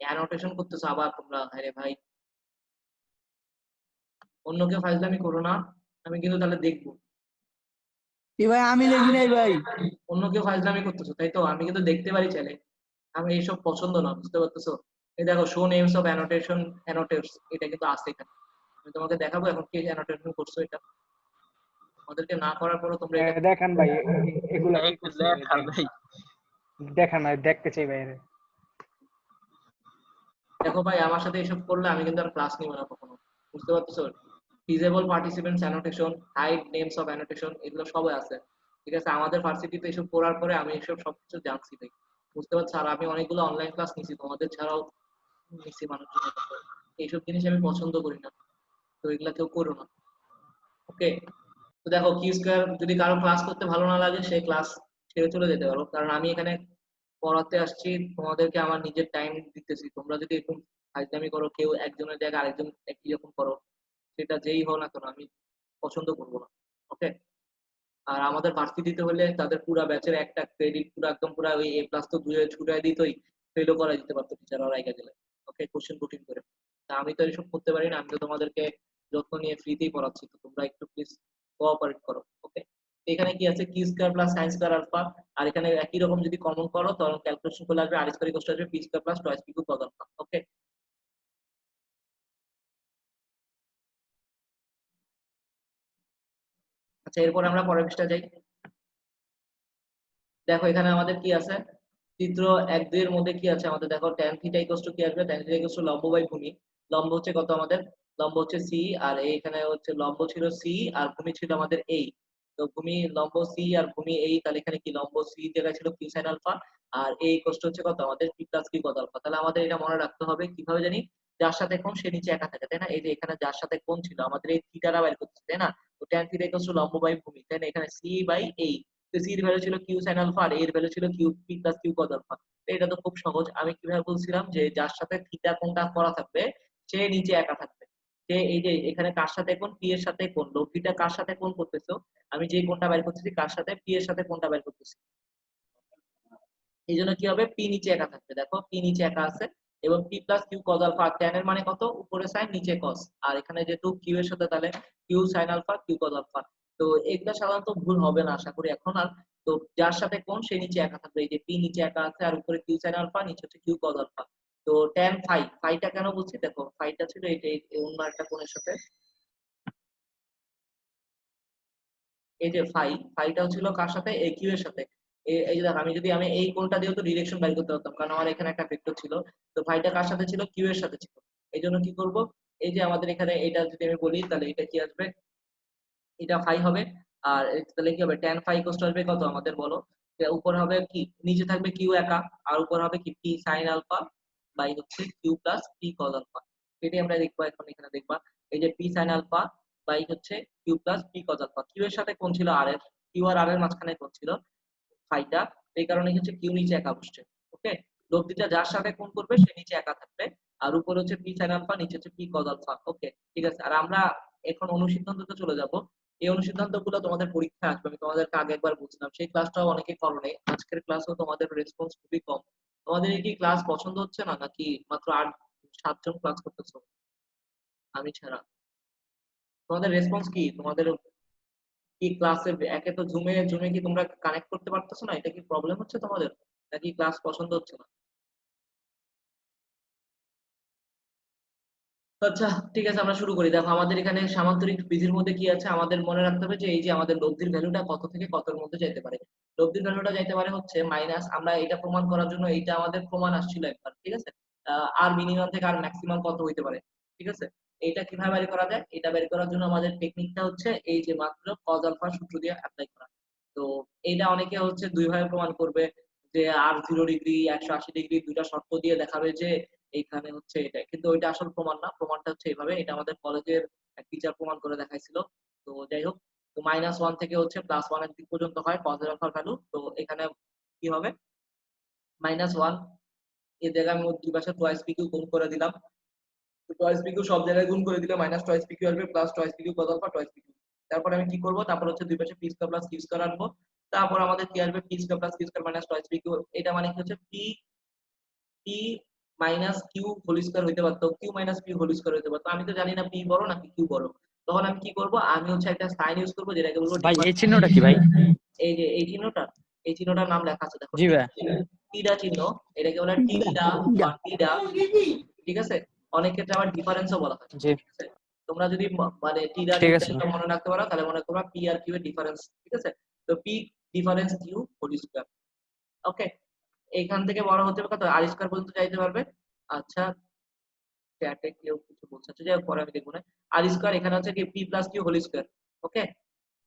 অ্যানোটেশন করতেছো আবার তোমরা, আরে ভাই অন্য কেউ ফাইজলামি করো না, আমি কিন্তু তাহলে দেখবো। এ ভাই আমি লেখি নাই ভাই। অন্য কেউ ফাইজলামি করতেছো তাই তো, আমি কিন্তু দেখতে পারি চাইলে। আমি এইসব পছন্দ না, বুঝতে পারতেছো? এই দেখো শো নেমস অফ অ্যানোটেশন, অ্যানোটেটস, এটা কিন্তু আছে এখানে। আমি তোমাকে দেখাবো এখন কি অ্যানোটেশন করছো এটা, আমাদেরকে না করার পরও তোমরা এটা। দেখান ভাই, এগুলা কি একটু করছেন ভাই? দেখান ভাই। দেখান, আমি দেখতে চাই বাইরে। দেখো ভাই, আমার সাথে এসব করলে আমি কিন্তু আর ক্লাস নিব না কখনো, বুঝতে পারতেছো? Feasible participants annotation, hide names of annotation, এগুলো সবই আছে। ঠিক আছে, আমাদের ভার্সিটিতে এসব করার পরে আমি এসব সবকিছু জানছি ভাই, বুঝতে পারছো? আর আমি অনেকগুলো অনলাইন ক্লাস নিছি তোমাদের ছাড়াও, নিছি মানুষজনের কাছে। এইসব জিনিস আমি পছন্দ করি না, তো এগুলা কেউ করো না। ওকে, তো দেখো কি স্কয়ার, যদি কারো ক্লাস করতে ভালো না লাগে সে ক্লাস ছেড়ে চলে যেতে পারো, কারণ আমি এখানে পড়াতে আসছি, তোমাদেরকে আমার নিজের টাইম দিতেছি। তোমরা যদি এরকম ফাইজলামি করো, কেউ একজনের জায়গায় আরেকজন একই রকম করো, সেটা যেই হোক না কেন আমি পছন্দ করবো না। ওকে, আর আমাদের ভার্সিটিতে হলে তাদের পুরা ব্যাচের একটা ক্রেডিট পুরো একদম পুরো ওই এ প্লাস তো দুয়ে ছুটাই দিতই, ফেলও করা দিতে পারতো টিচাররা রাইগা গেলে। ওকে, কোশ্চেন রুটিন করে। তা আমি তো এসব করতে পারি না, আমি তো তোমাদেরকে যত্ন নিয়ে ফ্রিতেই পড়াচ্ছি, তো তোমরা একটু প্লিজ কোঅপারেট করো। ওকে, এখানে কি আছে, কি square plus sine square alpha. আর এখানে একই রকম যদি কমন করো তখন ক্যালকুলেশন করলে আসবে আর স্কয়ার ইকুয়াল টু আসবে P square plus twice P Q cos alpha. Okay, আচ্ছা এরপর আমরা পরের পৃষ্ঠা যাই। দেখো এখানে আমাদের কি আছে, চিত্র 1-2 এর মধ্যে কি আছে আমাদের, দেখো tan থিটা ইকুয়ালস টু কি আসবে, tan থিটা ইকুয়ালস টু লম্ব বাই ভূমি। লম্ব হচ্ছে কত আমাদের, লম্ব হচ্ছে সি, আর এইখানে হচ্ছে লম্ব ছিল সি আর ভূমি ছিল আমাদের এই। তো ভূমি লম্ব সি আর ভূমি এই, তাহলে এখানে কি লম্ব সি জায়গায় ছিল কিউ সাইন আলফা, আর এই কষ্ট হচ্ছে কত আমাদের P plus Q cos alpha. তাহলে আমাদের এটা মনে রাখতে হবে কিভাবে জানি, যার সাথে কোণ সে নিচে একা থাকে, তাই না? এই যে এখানে যার সাথে কোণ ছিল আমাদের এই থিটাটা বের করতে, তাই না? তো tan থিটা ইকুয়ালস টু লম্ব বাই ভূমি, তাই না? এখানে সি বাই এই, তো সি এর ভ্যালু ছিল কিউ সাইন আলফা আর এর ভ্যালু ছিল Q P plus Q cos alpha. এটা তো খুব সহজ, আমি কিভাবে বলছিলাম যে যার সাথে থিটা কোণটা করা থাকবে সে নিচে একা থাকবে। যে এই যে এখানে কার সাথে কোণ, পি এর সাথে কোণ, লব্ধিটা কার সাথে কোণ করতেছো, আমি যে কোণটা বের করতেছি কার সাথে, পি এর সাথে কোণটা বের করতেছি। এই জন্য কি হবে, পি নিচে একা থাকবে, দেখো পি নিচে একা আছে। এবং P plus Q cos alpha, tan এর মানে কত, উপরে সাইন নিচে কস, আর এখানে যেহেতু কিউ এর সাথে তাহলে Q sine alpha Q cos alpha. তো এগুলা সাধারণত ভুল হবে না আশা করি এখন আর। তো যার সাথে কোণ সে নিচে একা থাকবে, এই যে পি নিচে একা আছে আর উপরে কিউ সাইন আলফা, নিচে হচ্ছে কিউ কস আলফা। তো ট্যান ফাই, ফাইটা কেন বলছি, দেখো ফাইটা ছিল এই যে অন্য একটা কোণের সাথে, এই যে ফাই, ফাইটাও ছিল কার সাথে, এই কিউ এর সাথে। এই যে দেখো আমি যদি আমি এই কোণটা দিয়েও তো ডিরেকশন বের করতে পারতাম, কারণ আমার এখানে একটা ভেক্টর ছিল। তো ফাইটা কার সাথে ছিল, কিউ এর সাথে ছিল। এই জন্য কি করব, এই যে আমাদের এখানে এটা যদি আমি বলি তাহলে এটা কি আসবে, এটা ফাই হবে। আর তাহলে কি হবে, tan ফাই ইকুয়াল আসবে কত আমাদের বলো, যে উপর হবে কি, নিচে থাকবে কিউ একা, আর উপর হবে কি পি সাইন আলফা বাই হচ্ছে Q plus P cos alpha. এটাই আমরা দেখবো এখন, এখানে দেখবা এই যে পি সাইন আলফা বাই হচ্ছে Q plus P cos alpha. Q এর সাথে কোণ ছিল আর এর, কিউ আর এর মাঝখানে কোণ ছিল ফাইটা, এই কারণে হচ্ছে কিউ নিচে একা বসছে। ওকে, লব্ধিটা যার সাথে কোণ করবে সে নিচে একা থাকবে, আর উপরে হচ্ছে পি সাইন আলফা, নিচে হচ্ছে পি কস আলফা। ওকে, ঠিক আছে। আর আমরা এখন অনুসিদ্ধান্ততে চলে যাব। এই অনুসিদ্ধান্তগুলো তোমাদের পরীক্ষায় আসবে, আমি তোমাদেরকে আগে একবার বলছিলাম, সেই ক্লাসটাও অনেকে করো নাই, আজকের ক্লাসও তোমাদের রেসপন্স খুবই কম। তোমাদের কি ক্লাস পছন্দ হচ্ছে না, নাকি মাত্র 7জন ক্লাস করতেছো আমি ছাড়া? তোমাদের রেসপন্স কি? তোমাদের কি ক্লাসে একে তো জুমে জুমে কি তোমরা কানেক্ট করতে পারতেছো না? এটা কি প্রবলেম হচ্ছে তোমাদের, নাকি ক্লাস পছন্দ হচ্ছে না? আচ্ছা, ঠিক আছে, আমরা শুরু করি। দেখো আমাদের এখানে সামান্তরিক বিধির মধ্যে কি আছে, আমাদের মনে রাখতে হবে যে এই যে আমাদের লব্ধির ভ্যালুটা কত থেকে কতর মধ্যে যাইতে পারে। লব্ধির ভ্যালুটা যাইতে পারে হচ্ছে মাইনাস, আমরা এটা প্রমাণ করার জন্য এইটা আমাদের প্রমাণ আসছিল একবার, ঠিক আছে। আর মিনিমাম থেকে আর ম্যাক্সিমাম কত হইতে পারে, ঠিক আছে। এটা কিভাবে বের করা যায়, এটা বের করার জন্য আমাদের টেকনিকটা হচ্ছে এই যে মাত্র কজ আলফা সূত্র দিয়ে অ্যাপ্লাই করা। তো এইটা অনেকে হচ্ছে দুই ভাবে প্রমাণ করবে, যে আর 0 ডিগ্রি 180 ডিগ্রি দুইটা শর্ত দিয়ে দেখাবে যে এইখানে হচ্ছে এটা, কিন্তু ওইটা আসল প্রমাণ না। প্রমাণটা হচ্ছে এইভাবে, এটা আমাদের কলেজের এক টিচার প্রমাণ করে দেখাইছিল। তো যাই হোক, তো -1 থেকে হচ্ছে +1 এর দিক পর্যন্ত হয় কজ আলফার ভ্যালু। তো এখানে কি হবে, -1 এই জায়গায় আমি দুই পাশে টয়েস পিকিউ গুণ করে দিলাম। তো টয়েস পিকিউ সব জায়গায় গুণ করে দিলে মাইনাস টয়েস পিকিউ আসবে plus twice PQ cos alpha twice PQ. তারপর আমি কি করব, তারপর হচ্ছে দুই পাশে P square plus Q square আনবো। তারপর আমাদের কি আসবে, P square plus Q square minus twice PQ. এটা মানে কি হচ্ছে P P minus Q whole square হইতে পারতো, Q minus Q whole square হইতে পারতো। আমি তো জানি না পি বড় নাকি কিউ বড়। তখন আমি কি করব, আমি হচ্ছে একটা সাইন ইউজ করব, যেটাকে বলবো ভাই এই চিহ্নটা কি ভাই? এই যে এই চিহ্নটা, এই চিহ্নটার নাম লেখা আছে দেখো, জি ভাই। টিডা চিহ্ন। এটাকে বলে টিডা বা টিডা, ঠিক আছে। অনেক ক্ষেত্রে আবার ডিফারেন্সও বলা হয়, জি ঠিক আছে। তোমরা যদি মানে টিডা ঠিক আছে। ডিফারেন্সটা মনে রাখতে পারো, তাহলে মনে করবা পি আর কিউ এর ডিফারেন্স, ঠিক আছে। তো P difference Q whole square, okay. এইখান থেকে বড় হতে হবে কত, আর স্কয়ার পর্যন্ত যাইতে পারবে। আচ্ছা, চ্যাটে কেউ কিছু বলছে, আচ্ছা যাই হোক, পরে আমি দেখবো না। আর স্কয়ার এখানে হচ্ছে কি P plus Q whole square, okay.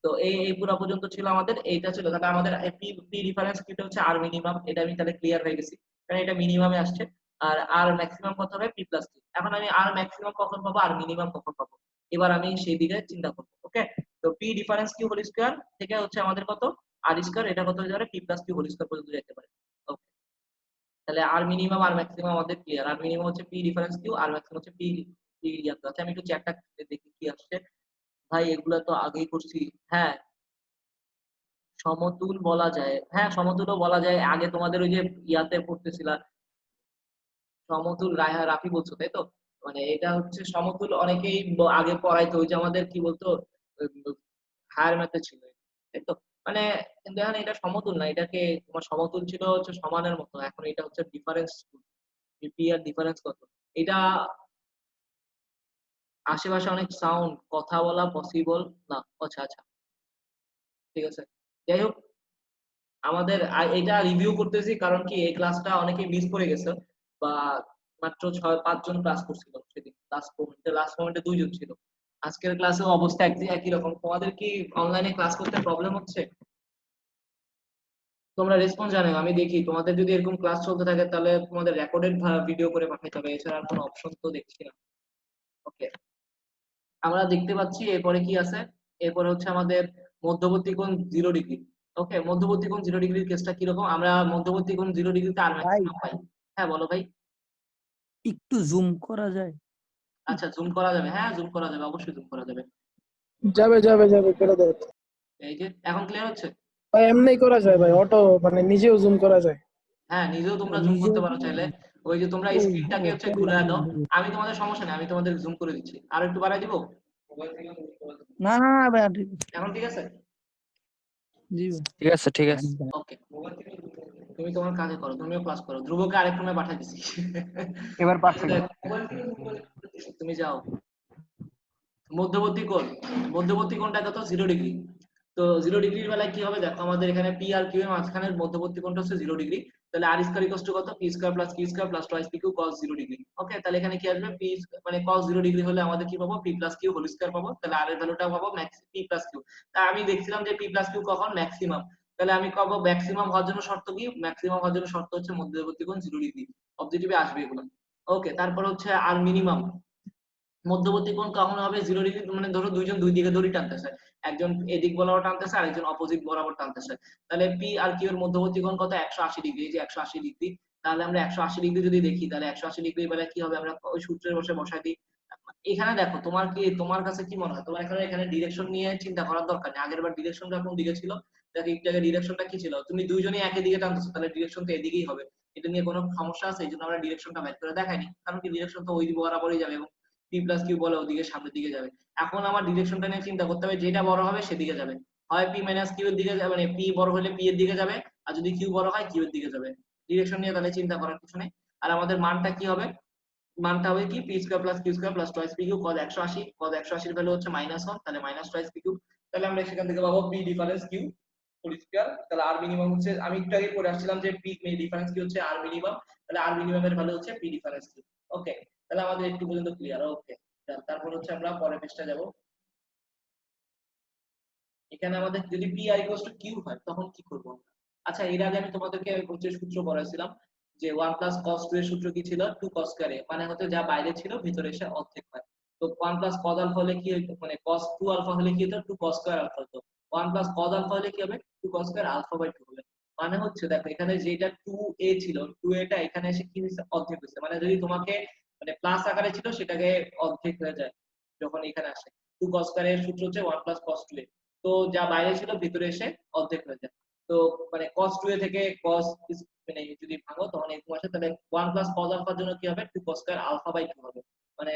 তো এই এই পুরো পর্যন্ত ছিল আমাদের, এইটা ছিল। তাহলে আমাদের পি পি রেফারেন্স কিটা হচ্ছে আর মিনিমাম, এটা আমি তাহলে ক্লিয়ার হয়ে গেছি, কারণ এটা মিনিমামে আসছে। আর আর ম্যাক্সিমাম কত হবে, পি প্লাস কিউ। এখন আমি আর ম্যাক্সিমাম কখন পাবো, আর মিনিমাম কখন পাবো, এবার আমি সেই দিকে চিন্তা করবো, ওকে। তো P difference Q whole square থেকে হচ্ছে আমাদের কত, আর স্কয়ার, এটা কত হতে পারে, P plus Q whole square পর্যন্ত যেতে পারে, ওকে। তাহলে আর মিনিমাম আর ম্যাক্সিমাম আমাদের ক্লিয়ার। আর মিনিমাম হচ্ছে পি ডিফারেন্স কিউ, আর ম্যাক্সিমাম হচ্ছে পি পি ইয়াতে। আচ্ছা, আমি একটু চ্যাটটা দেখি কি আসছে। ভাই এগুলা তো আগেই করছি। হ্যাঁ, সমতুল বলা যায়, হ্যাঁ সমতুলও বলা যায়। আগে তোমাদের ওই যে ইয়াতে পড়তেছিলা সমতুল, রাফি বলছো তাই তো? মানে এটা হচ্ছে সমতুল, অনেকেই আগে পড়াইতো, ওই যে আমাদের কি বলতো হায়ার ম্যাথে ছিল, তাই তো? মানে কিন্তু এখন এটা সমতুল না, এটাকে তোমার সমতুল ছিল হচ্ছে সমানের মতো, এখন এটা হচ্ছে ডিফারেন্স। পি আর ডিফারেন্স কত, এটা আশেপাশে অনেক সাউন্ড, কথা বলা পসিবল না। আচ্ছা আচ্ছা, ঠিক আছে। যাই হোক, আমাদের এটা রিভিউ করতেছি, কারণ কি এই ক্লাসটা অনেকে মিস করে গেছে, বা মাত্র 5জন ক্লাস করছিল সেদিন, লাস্ট মোমেন্টে 2জন ছিল। আজকের ক্লাসেও অবস্থা একই রকম। তোমাদের কি অনলাইনে ক্লাস করতে প্রবলেম হচ্ছে? তোমরা রেসপন্স জানাও, আমি দেখি। তোমাদের যদি এরকম ক্লাস চলতে থাকে, তাহলে তোমাদের রেকর্ডেড ভিডিও করে পাঠাতে হবে, এছাড়া আর কোনো অপশন তো দেখছি না, ওকে। আমরা দেখতে পাচ্ছি এরপরে কি আছে, এরপরে হচ্ছে আমাদের মধ্যবর্তী কোণ 0 ডিগ্রি, ওকে। মধ্যবর্তী কোণ 0 ডিগ্রির কেসটা কিরকম, আমরা মধ্যবর্তী কোণ 0 ডিগ্রিতে আর ভাই ম্যাক্সিমাম পাই। হ্যাঁ বলো ভাই। একটু জুম করা যায়? আচ্ছা, জুম করা যাবে, হ্যাঁ জুম করা যাবে, অবশ্যই জুম করা যাবে। যাবে যাবে যাবে করে দেয়। এই যে এখন ক্লিয়ার হচ্ছে। ভাই এমনি করা যায় ভাই, অটো মানে নিজেও জুম করা যায়। হ্যাঁ, নিজেও তোমরা জুম নিজে করতে পারো চাইলে। ওই যে তোমরা স্ক্রিনটাকে হচ্ছে ঘুরে দাও, আমি তোমাদের সমস্যা নেই, আমি তোমাদের জুম করে দিচ্ছি। আর একটু বাড়াই দিব, না না না ভাই, ঠিক আছে। এখন ঠিক আছে, জি ভাই। ঠিক আছে ঠিক আছে। ওকে। তুমি তোমার কাজে করো, তুমিও ক্লাস করো। ধ্রুবকে আরেক রুমে পাঠিয়ে দিছি। এবার পারছি না। তুমি যাও। মধ্যবর্তী কোণ, মধ্যবর্তী কোণটা কত, 0 ডিগ্রি। তো 0 ডিগ্রির বেলায় কি হবে, দেখো আমাদের এখানে পি আর কিউ এর মাঝখানের মধ্যবর্তী কোণটা হচ্ছে 0 ডিগ্রি। তাহলে আর স্কয়ার ইকুয়াল টু কত, P square plus Q square plus twice P Q cos 0 degree, okay. তাহলে এখানে কি আসবে, পি মানে কস 0 ডিগ্রি হলে আমাদের কি পাবো, P plus Q whole square পাবো। তাহলে আর এর ভ্যালুটা পাবো ম্যাক্স পি প্লাস কিউ। তা আমি দেখছিলাম যে পি প্লাস কিউ কখন ম্যাক্সিমাম, তাহলে আমি পাবো ম্যাক্সিমাম হওয়ার জন্য শর্ত কি, ম্যাক্সিমাম হওয়ার জন্য শর্ত হচ্ছে মধ্যবর্তী কোণ 0 ডিগ্রি। অবজেক্টিভে আসবে এগুলো, ওকে। তারপর হচ্ছে আর মিনিমাম, মধ্যবর্তী কোণ কখন হবে 0 ডিগ্রি, মানে ধরো দুইজন দুই দিকে দড়ি টানতেছে, একজন এদিক বরাবর টানতেছে আর একজন অপোজিট বরাবর টানতেছে। তাহলে পি আর কিউ এর মধ্যবর্তী কোণ কত, 180 ডিগ্রি, এই যে 180 ডিগ্রি। তাহলে আমরা 180 ডিগ্রি যদি দেখি, তাহলে 180 ডিগ্রি বেলায় কি হবে, আমরা ওই সূত্রের বসে বসাই দিই। এখানে দেখো তোমার কাছে কি মনে হয়, তোমার এখানে ডিরেকশন নিয়ে চিন্তা করার দরকার নেই। আগের বার ডিরেকশনটা কোন দিকে ছিল, দেখো একটু আগে ডিরেকশনটা কি ছিল, তুমি দুইজনই একই দিকে টানতেছো, তাহলে ডিরেকশন তো এদিকেই হবে। এটা নিয়ে কোনো সমস্যা আছে? এই জন্য আমরা ডিরেকশনটা বের করে দেখাইনি, কারণ কি ডিরেকশন তো ওই বরাবরই যাবে এবং পি প্লাস কিউ বলে ওদিকে সামনের দিকে যাবে। এখন আমার ডিরেকশনটা নিয়ে চিন্তা করতে হবে, যেটা বড় হবে সেদিকে যাবে, হয় পি মাইনাস কিউ এর দিকে যাবে, মানে পি বড় হলে পি এর দিকে যাবে, আর যদি কিউ বড় হয় কিউ এর দিকে যাবে। ডিরেকশন নিয়ে তাহলে চিন্তা করার কিছু নেই। আর আমাদের মানটা কি হবে, মানটা হবে কি P square plus Q square plus twice P Q cos 180, cos 180 এর ভ্যালু হচ্ছে -1, তাহলে মাইনাস টয়েস পি কিউ। তাহলে আমরা সেখান থেকে পাবো P difference Q whole square, তাহলে আর মিনিমাম হচ্ছে, আমি একটু আগে পড়ে আসছিলাম যে পি ডিফারেন্স কি হচ্ছে আর মিনিমাম, তাহলে আর মিনিমাম এর ভ্যালু হচ্ছে পি ডিফারেন্স কিউ। ওকে, তাহলে আমাদের একটু পর্যন্ত ক্লিয়ার। ওকে, তারপর হচ্ছে আমরা পরের পেজটা যাব। এখানে আমাদের যদি পি আর ইকুয়ালস টু কিউ হয় তখন কি করব আমরা? আচ্ছা, এর আগে আমি তোমাদেরকে হচ্ছে সূত্র পড়াইছিলাম যে 1 প্লাস cos 2 এর সূত্র কি ছিল, 2 cos স্কয়ার এ, মানে হচ্ছে যা বাইরে ছিল ভিতরে এসে অর্ধেক হয়। তো 1 প্লাস cos আলফা হলে কি হতো, মানে cos 2 আলফা হলে কি হতো, 2 cos স্কয়ার আলফা হতো। 1 প্লাস cos আলফা হলে কি হবে, 2 cos স্কয়ার আলফা বাই 2 হবে। মানে হচ্ছে দেখো এখানে যেটা 2a ছিল, 2a টা এখানে এসে কি হইছে, অর্ধেক হইছে। মানে যদি তোমাকে মানে প্লাস আকারে ছিল সেটাকে অর্ধেক হয়ে যায় যখন এখানে আসে। 2 cos স্কয়ার এর সূত্র হচ্ছে 1 প্লাস cos 2a, তো যা বাইরে ছিল ভিতরে এসে অর্ধেক হয়ে যায়। তো মানে cos 2a থেকে cos মানে যদি ভাঙো তখন এরকম আসে, তাহলে 1 প্লাস cos আলফার জন্য কি হবে, 2 cos স্কয়ার আলফা বাই 2 হবে। মানে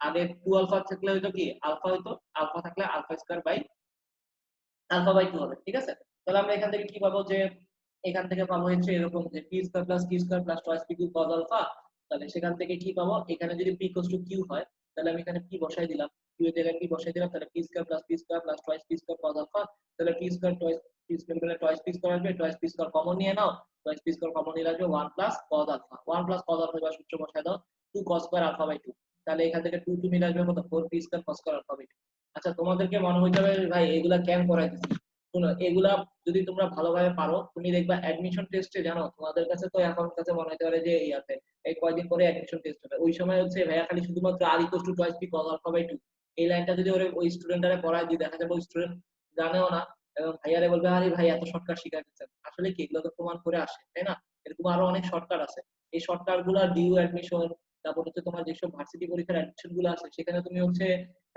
আগে 2 আলফা থাকলে হয়তো কি আলফা হতো, আলফা থাকলে alpha square by alpha by 2 হবে। ঠিক আছে, তাহলে আমরা এখান থেকে কি পাবো, যে এখান থেকে পাবো হচ্ছে এরকম যে P square plus Q square plus twice P Q cos alpha. তাহলে সেখান থেকে কি পাবো, এখানে যদি পি ইকুয়ালস টু কিউ হয় তাহলে আমি এখানে পি বসাই দিলাম, কিউ এর জায়গায় পি বসাই দিলাম, তাহলে P square plus P square plus twice P square cos alpha. তাহলে P square twice P square মানে টয়েস পি স্কয়ার আসবে, টয়েস পি স্কয়ার কমন নিয়ে নাও, টয়েস পি স্কয়ার কমন নিয়ে আসবে 1 plus cos alpha. 1 plus cos alpha এবার সূত্র বসায় দাও, 2 cos স্কয়ার আলফা বাই 2। তাহলে এখান থেকে 2 মিলে আসবে কত, 4 P square cos square alpha by 2। আচ্ছা, তোমাদেরকে মনে হইতে হবে ভাই এগুলা কেন করাইতেছি। শোনো, এগুলা যদি তোমরা ভালোভাবে পারো তুমি দেখবা অ্যাডমিশন টেস্টে, জানো তোমাদের কাছে তো এখন কাছে মনে হতে পারে যে ইয়াতে এই কয়দিন পরে অ্যাডমিশন টেস্ট হবে, ওই সময় হচ্ছে ভাইয়া খালি শুধুমাত্র R equals to twice P cos alpha by 2 এই লাইনটা যদি ওই স্টুডেন্টরা পড়ায় দিয়ে, দেখা যাবে ওই স্টুডেন্ট জানেও না এবং ভাইয়ারে বলবে আরে ভাই এত শর্টকাট শিখাচ্ছেন, আসলে কি এগুলো তো প্রমাণ করে আসে, তাই না? এরকম আরো অনেক শর্টকাট আছে। এই শর্টকাট গুলা ডিউ অ্যাডমিশন, তারপর হচ্ছে তোমার যেসব ভার্সিটি পরীক্ষার অ্যাডমিশন গুলো আছে সেখানে তুমি হচ্ছে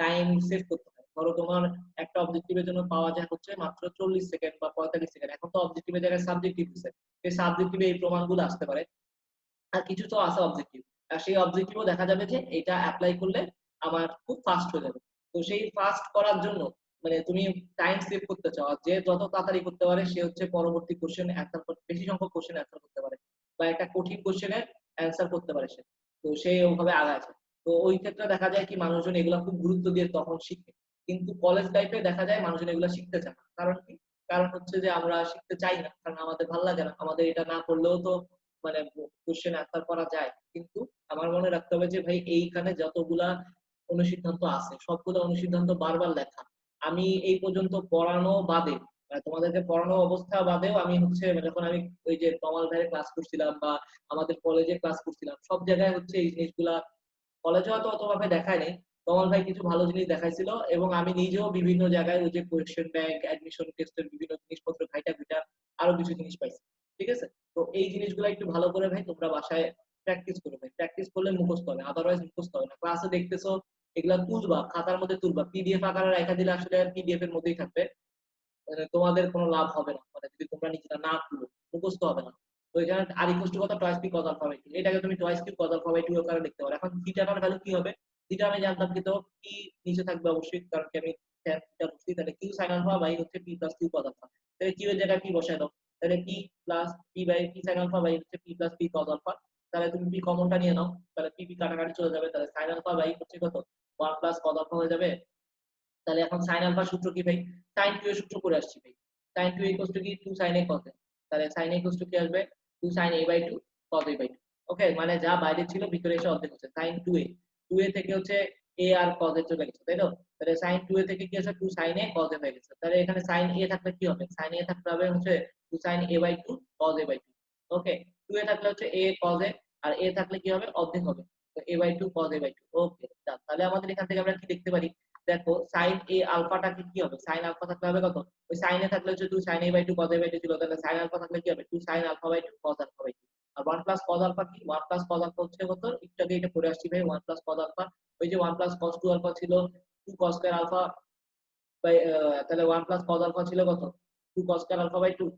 টাইম সেভ করতে হয়। ধরো তোমার একটা অবজেক্টিভের জন্য পাওয়া যায় হচ্ছে মাত্র 40 সেকেন্ড বা 45 সেকেন্ড, এখন তো অবজেক্টিভের জায়গায় সাবজেক্টিভ দিচ্ছে, এই সাবজেক্টিভে এই প্রমাণগুলো আসতে পারে। আর কিছু তো আছে অবজেক্টিভ, আর সেই অবজেক্টিভও দেখা যাবে যে এটা অ্যাপ্লাই করলে আমার খুব ফাস্ট হয়ে যাবে। তো সেই ফাস্ট করার জন্য মানে তুমি টাইম সেভ করতে চাও, আর যে যত তাড়াতাড়ি করতে পারে সে হচ্ছে পরবর্তী কোশ্চেন অ্যান্সার বেশি সংখ্যক কোশ্চেন অ্যান্সার করতে পারে, বা একটা কঠিন কোশ্চেনের অ্যান্সার করতে পারে সে, তো সে ওভাবে আগায় যায়। তো ওই ক্ষেত্রে দেখা যায় কি মানুষজন এগুলা খুব গুরুত্ব দিয়ে তখন শিখে, কিন্তু কলেজ লাইফে দেখা যায় মানুষজন এগুলা শিখতে চায় না। কারণ কি, কারণ হচ্ছে যে আমরা শিখতে চাই না, কারণ আমাদের ভালো লাগে না, আমাদের এটা না করলেও তো মানে কোশ্চেন অ্যান্সার করা যায়। কিন্তু আমার মনে রাখতে হবে যে ভাই এইখানে যতগুলা অনুসিদ্ধান্ত আছে সবগুলো অনুসিদ্ধান্ত বারবার লেখা। আমি এই পর্যন্ত পড়ানো বাদে, মানে তোমাদেরকে পড়ানো অবস্থা বাদেও আমি হচ্ছে যখন আমি ওই যে তমাল ভাইয়ের ক্লাস করছিলাম বা আমাদের কলেজে ক্লাস করছিলাম, সব জায়গায় হচ্ছে এই জিনিসগুলা, কলেজে হয়তো অতভাবে দেখায় নাই, তমাল ভাই কিছু ভালো জিনিস দেখাইছিল এবং আমি নিজেও বিভিন্ন জায়গায় ওই যে কোয়েশ্চেন ব্যাংক অ্যাডমিশন টেস্টের বিভিন্ন জিনিসপত্র ঘাইটা ঘুইটা আরো কিছু জিনিস পাইছি। ঠিক আছে, তো এই জিনিসগুলো একটু ভালো করে ভাই তোমরা বাসায় প্র্যাকটিস করো ভাই, প্র্যাকটিস করলে মুখস্থ হবে, আদারওয়াইজ মুখস্থ হবে না। ক্লাসে দেখতেছো এগুলা তুলবা, খাতার মধ্যে তুলবা, পিডিএফ আকারে রেখা দিলে আসলে পিডিএফ এর মধ্যেই থাকবে, মানে তোমাদের কোনো লাভ হবে না, মানে যদি তোমরা নিজেরা না খুলো মুখস্থ হবে না। তো এখানে আর ইকুয়াল টু কত, twice P cos alpha by 2, এটাকে তুমি twice P cos alpha by 2 আকারে লিখতে পারো। এখন থিটাটার ভ্যালু কি হবে, থিটা আমি জানতাম কিন্তু কি নিচে থাকবে অবশ্যই, কারণ কি আমি tan থিটা বুঝছি, তাহলে কিউ sin আলফা বাই হচ্ছে P plus Q cos alpha. তাহলে কিউ এর জায়গায় পি বসায় দাও, তাহলে P plus P by P sin alpha by হচ্ছে P plus P cos alpha. তাহলে তুমি পি কমনটা নিয়ে নাও, তাহলে পি পি কাটাকাটি চলে যাবে, তাহলে sin আলফা বাই হচ্ছে কত 1 প্লাস cos আলফা হয়ে যাবে। তাহলে এখন sin আলফা সূত্র কি ভাই, sin 2 এর সূত্র করে আসছি ভাই, sin 2 ইকুয়ালস টু কি 2 sin a cos a, তাহলে sin a ইকুয়ালস টু কি আসবে 2 sin a by 2 cos a by 2। Okay, মানে যা বাইরে ছিল ভিতরে এসে অর্ধেক হচ্ছে, sin 2a, 2a থেকে হচ্ছে a আর cos a চলে গেছে, তাই তো? তাহলে sin 2a থেকে কি আছে 2 sin a cos a হয়ে গেছে। তাহলে এখানে sin a থাকলে কি হবে, sin a থাকতে হবে হচ্ছে 2 sin a by 2 cos a by 2। Okay, 2a থাকলে হচ্ছে a cos a, R a থাকলে কি হবে অর্ধেক হবে, তো a by 2 cos a by 2। Okay, তাহলে আমাদের এখান থেকে আমরা কি দেখতে পারি, দেখো sin a আলফাটাকে কি হবে, sin আলফা থাকলে হবে কত, ওই sin a থাকলে হচ্ছে 2 sin a by 2 cos a by 2 ছিল, তাহলে sin আলফা থাকলে কি হবে 2 sin alpha by 2 cos alpha by 2। আর 1 প্লাস cos আলফা কি 1 প্লাস cos আলফা হচ্ছে কত একটু আগে এটা পড়ে আসছি ভাই 1 প্লাস cos আলফা ওই যে 1 প্লাস cos 2 আলফা ছিল 2 cos স্কয়ার আলফা বাই তাহলে 1 প্লাস cos আলফা ছিল কত 2 cos স্কয়ার আলফা বাই 2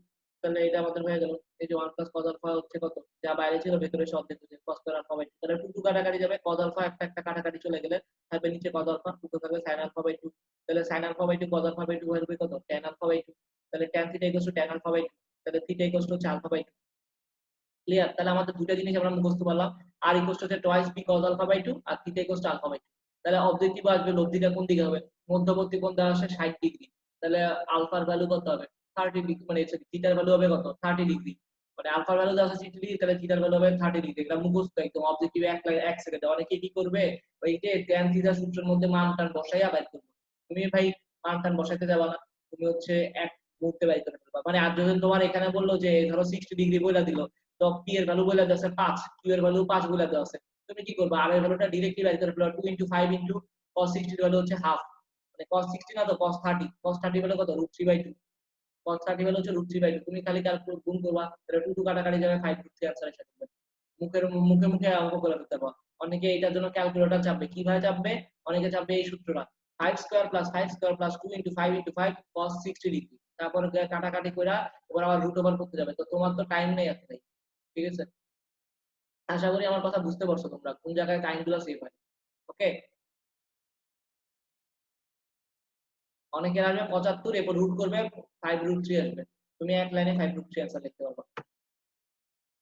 তাহলে এটা আমাদের হয়ে গেল এই যে 1 প্লাস cos আলফা হচ্ছে কত যা বাইরে ছিল ভেতরে সব দেখতে যে cos স্কয়ার আলফা বাই 2 তাহলে 2 কাটাকাটি যাবে cos আলফা একটা একটা কাটাকাটি চলে গেলে থাকবে নিচে cos আলফা 2 থাকবে sin আলফা বাই 2 তাহলে sin alpha by 2 cos alpha by 2 হবে কত tan আলফা বাই 2 তাহলে tan theta equal to tan alpha by 2 তাহলে theta equal to alpha by 2 clear তাহলে আমাদের দুটো জিনিস আমরা মুখস্থ করলাম r equal to twice b cos alpha by 2 আর theta equal to alpha by 2 তাহলে অবজেক্টিভ আসবে লব্ধিটা কোন দিকে হবে মধ্যবর্তী কোণ দেওয়া আছে 60 ডিগ্রি তাহলে আলফার ভ্যালু কত হবে 30 ডিগ্রি মানে থিটার ভ্যালু হবে কত 30 ডিগ্রি মানে আলফার ভ্যালু দেওয়া আছে 60 ডিগ্রি তাহলে থিটার ভ্যালু হবে 30 ডিগ্রি এটা মুখস্থ একদম অবজেক্টিভ এক সেকেন্ডে অনেকে কি করবে ওই যে tan থিটা সূত্রের মধ্যে মান টান বসাইয়া বের করবে তুমি ভাই মান টান বসাইতে যাবা না তুমি হচ্ছে এক মুহূর্তে বের করে ফেলবা মানে আর যদি তোমার এখানে বললো যে ধরো 60 ডিগ্রি বলে দিল তো p এর ভ্যালু বলে দেওয়া আছে 5 q এর ভ্যালু 5 বলে দেওয়া আছে তুমি কি করবে r এর ভ্যালুটা डायरेक्टली বের করে ফেলবা 2 * 5 * cos 60 এর ভ্যালু হচ্ছে হাফ মানে cos 60 না তো cos 30 cos 30 হলো কত √3/2 cos 30 হলো হচ্ছে √3/2 তুমি খালি ক্যালকুলেট গুণ করবা তাহলে 2 কাটাকাটি যাবে 5 √3 आंसर এসে মুখের মুখে মুখে অঙ্ক করে ফেলতে পারো অনেকে এটার জন্য ক্যালকুলেটর চাপবে কিভাবে চাপবে অনেকে চাপবে এই সূত্রটা 5 square plus 5 square plus 2 * 5 * 5 cos 60 degree তারপর কাটাকাটি কইরা এবার আবার রুট ওভার করতে যাবে তো তোমার তো টাইম নেই এত ভাই ঠিক আছে আশা করি আমার কথা বুঝতে পারছো তোমরা কোন জায়গায় টাইমগুলো সেভ হয় ওকে অনেকের আসবে 75 এরপর রুট করবে 5 √3 আসবে তুমি এক লাইনে 5 √3 आंसर লিখতে পারবে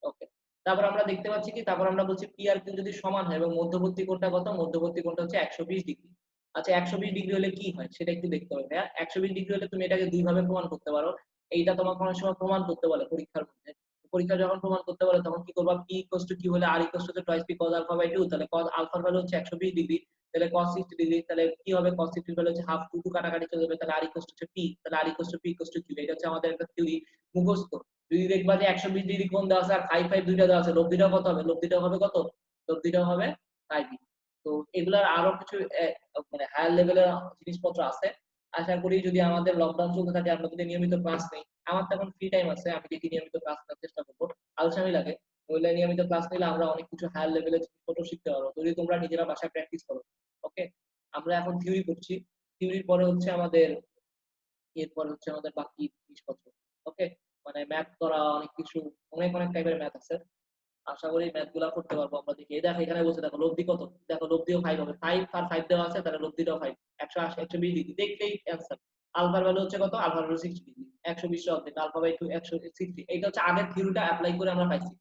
ওকে তারপর আমরা দেখতে পাচ্ছি কি তারপর আমরা বলছি পি আর কিউ যদি সমান হয় এবং মধ্যবর্তী কোণটা কত মধ্যবর্তী কোণটা হচ্ছে 120 ডিগ্রি আচ্ছা 120 ডিগ্রি হলে কি হয় সেটা একটু দেখতে হবে হ্যাঁ 120 ডিগ্রি হলে তুমি এটাকে দুই ভাবে প্রমাণ করতে পারো এইটা তোমাকে অনেক সময় প্রমাণ করতে বলে পরীক্ষার মধ্যে পরীক্ষা যখন প্রমাণ করতে বলে তখন কি করবা p = q হলে r = twice p cos alpha by 2 তাহলে cos আলফার ভ্যালু হচ্ছে 120 ডিগ্রি তাহলে cos 60 ডিগ্রি তাহলে কি হবে cos 60 এর ভ্যালু হচ্ছে হাফ 2 কাটাকাটি চলে যাবে তাহলে r = p তাহলে r = p = q এটা হচ্ছে আমাদের একটা থিওরি মুখস্থ যদি দেখবা যে 120 ডিগ্রি কোণ দেওয়া আছে আর 5 দুইটা দেওয়া আছে লব্ধিটা কত হবে লব্ধিটা হবে কত লব্ধিটা হবে 5 তো এগুলার আরো কিছু মানে হায়ার লেভেলের জিনিসপত্র আছে আশা করি যদি আমাদের লকডাউন চলতে থাকে আমরা যদি নিয়মিত ক্লাস নেই আমার তো এখন ফ্রি টাইম আছে আমি যদি নিয়মিত ক্লাস নেওয়ার চেষ্টা করব আলসামি লাগে ওইলা নিয়মিত ক্লাস নিলে আমরা অনেক কিছু হায়ার লেভেলের জিনিসপত্র শিখতে পারবো যদি তোমরা নিজেরা বাসায় প্র্যাকটিস করো ওকে আমরা এখন থিওরি করছি থিওরির পরে হচ্ছে আমাদের এরপর হচ্ছে আমাদের বাকি জিনিসপত্র ওকে মানে ম্যাথ করা অনেক কিছু অনেক অনেক টাইপের ম্যাথ আছে আশা করি ম্যাথ গুলা করতে পারবো আমরা দেখি এই দেখো এখানে বসে দেখো লব্ধি কত দেখো লব্ধিও 5 হবে 5 আর 5 দেওয়া আছে তাহলে লব্ধিটাও 5 180 120 ডিগ্রি দেখতেই অ্যানসার আলফার ভ্যালু হচ্ছে কত আলফার ভ্যালু 60 ডিগ্রি 120 অর্ধেক আলফা বাই 2 160 এইটা হচ্ছে আগের থিওরিটা অ্যাপ্লাই করে আমরা পাইছি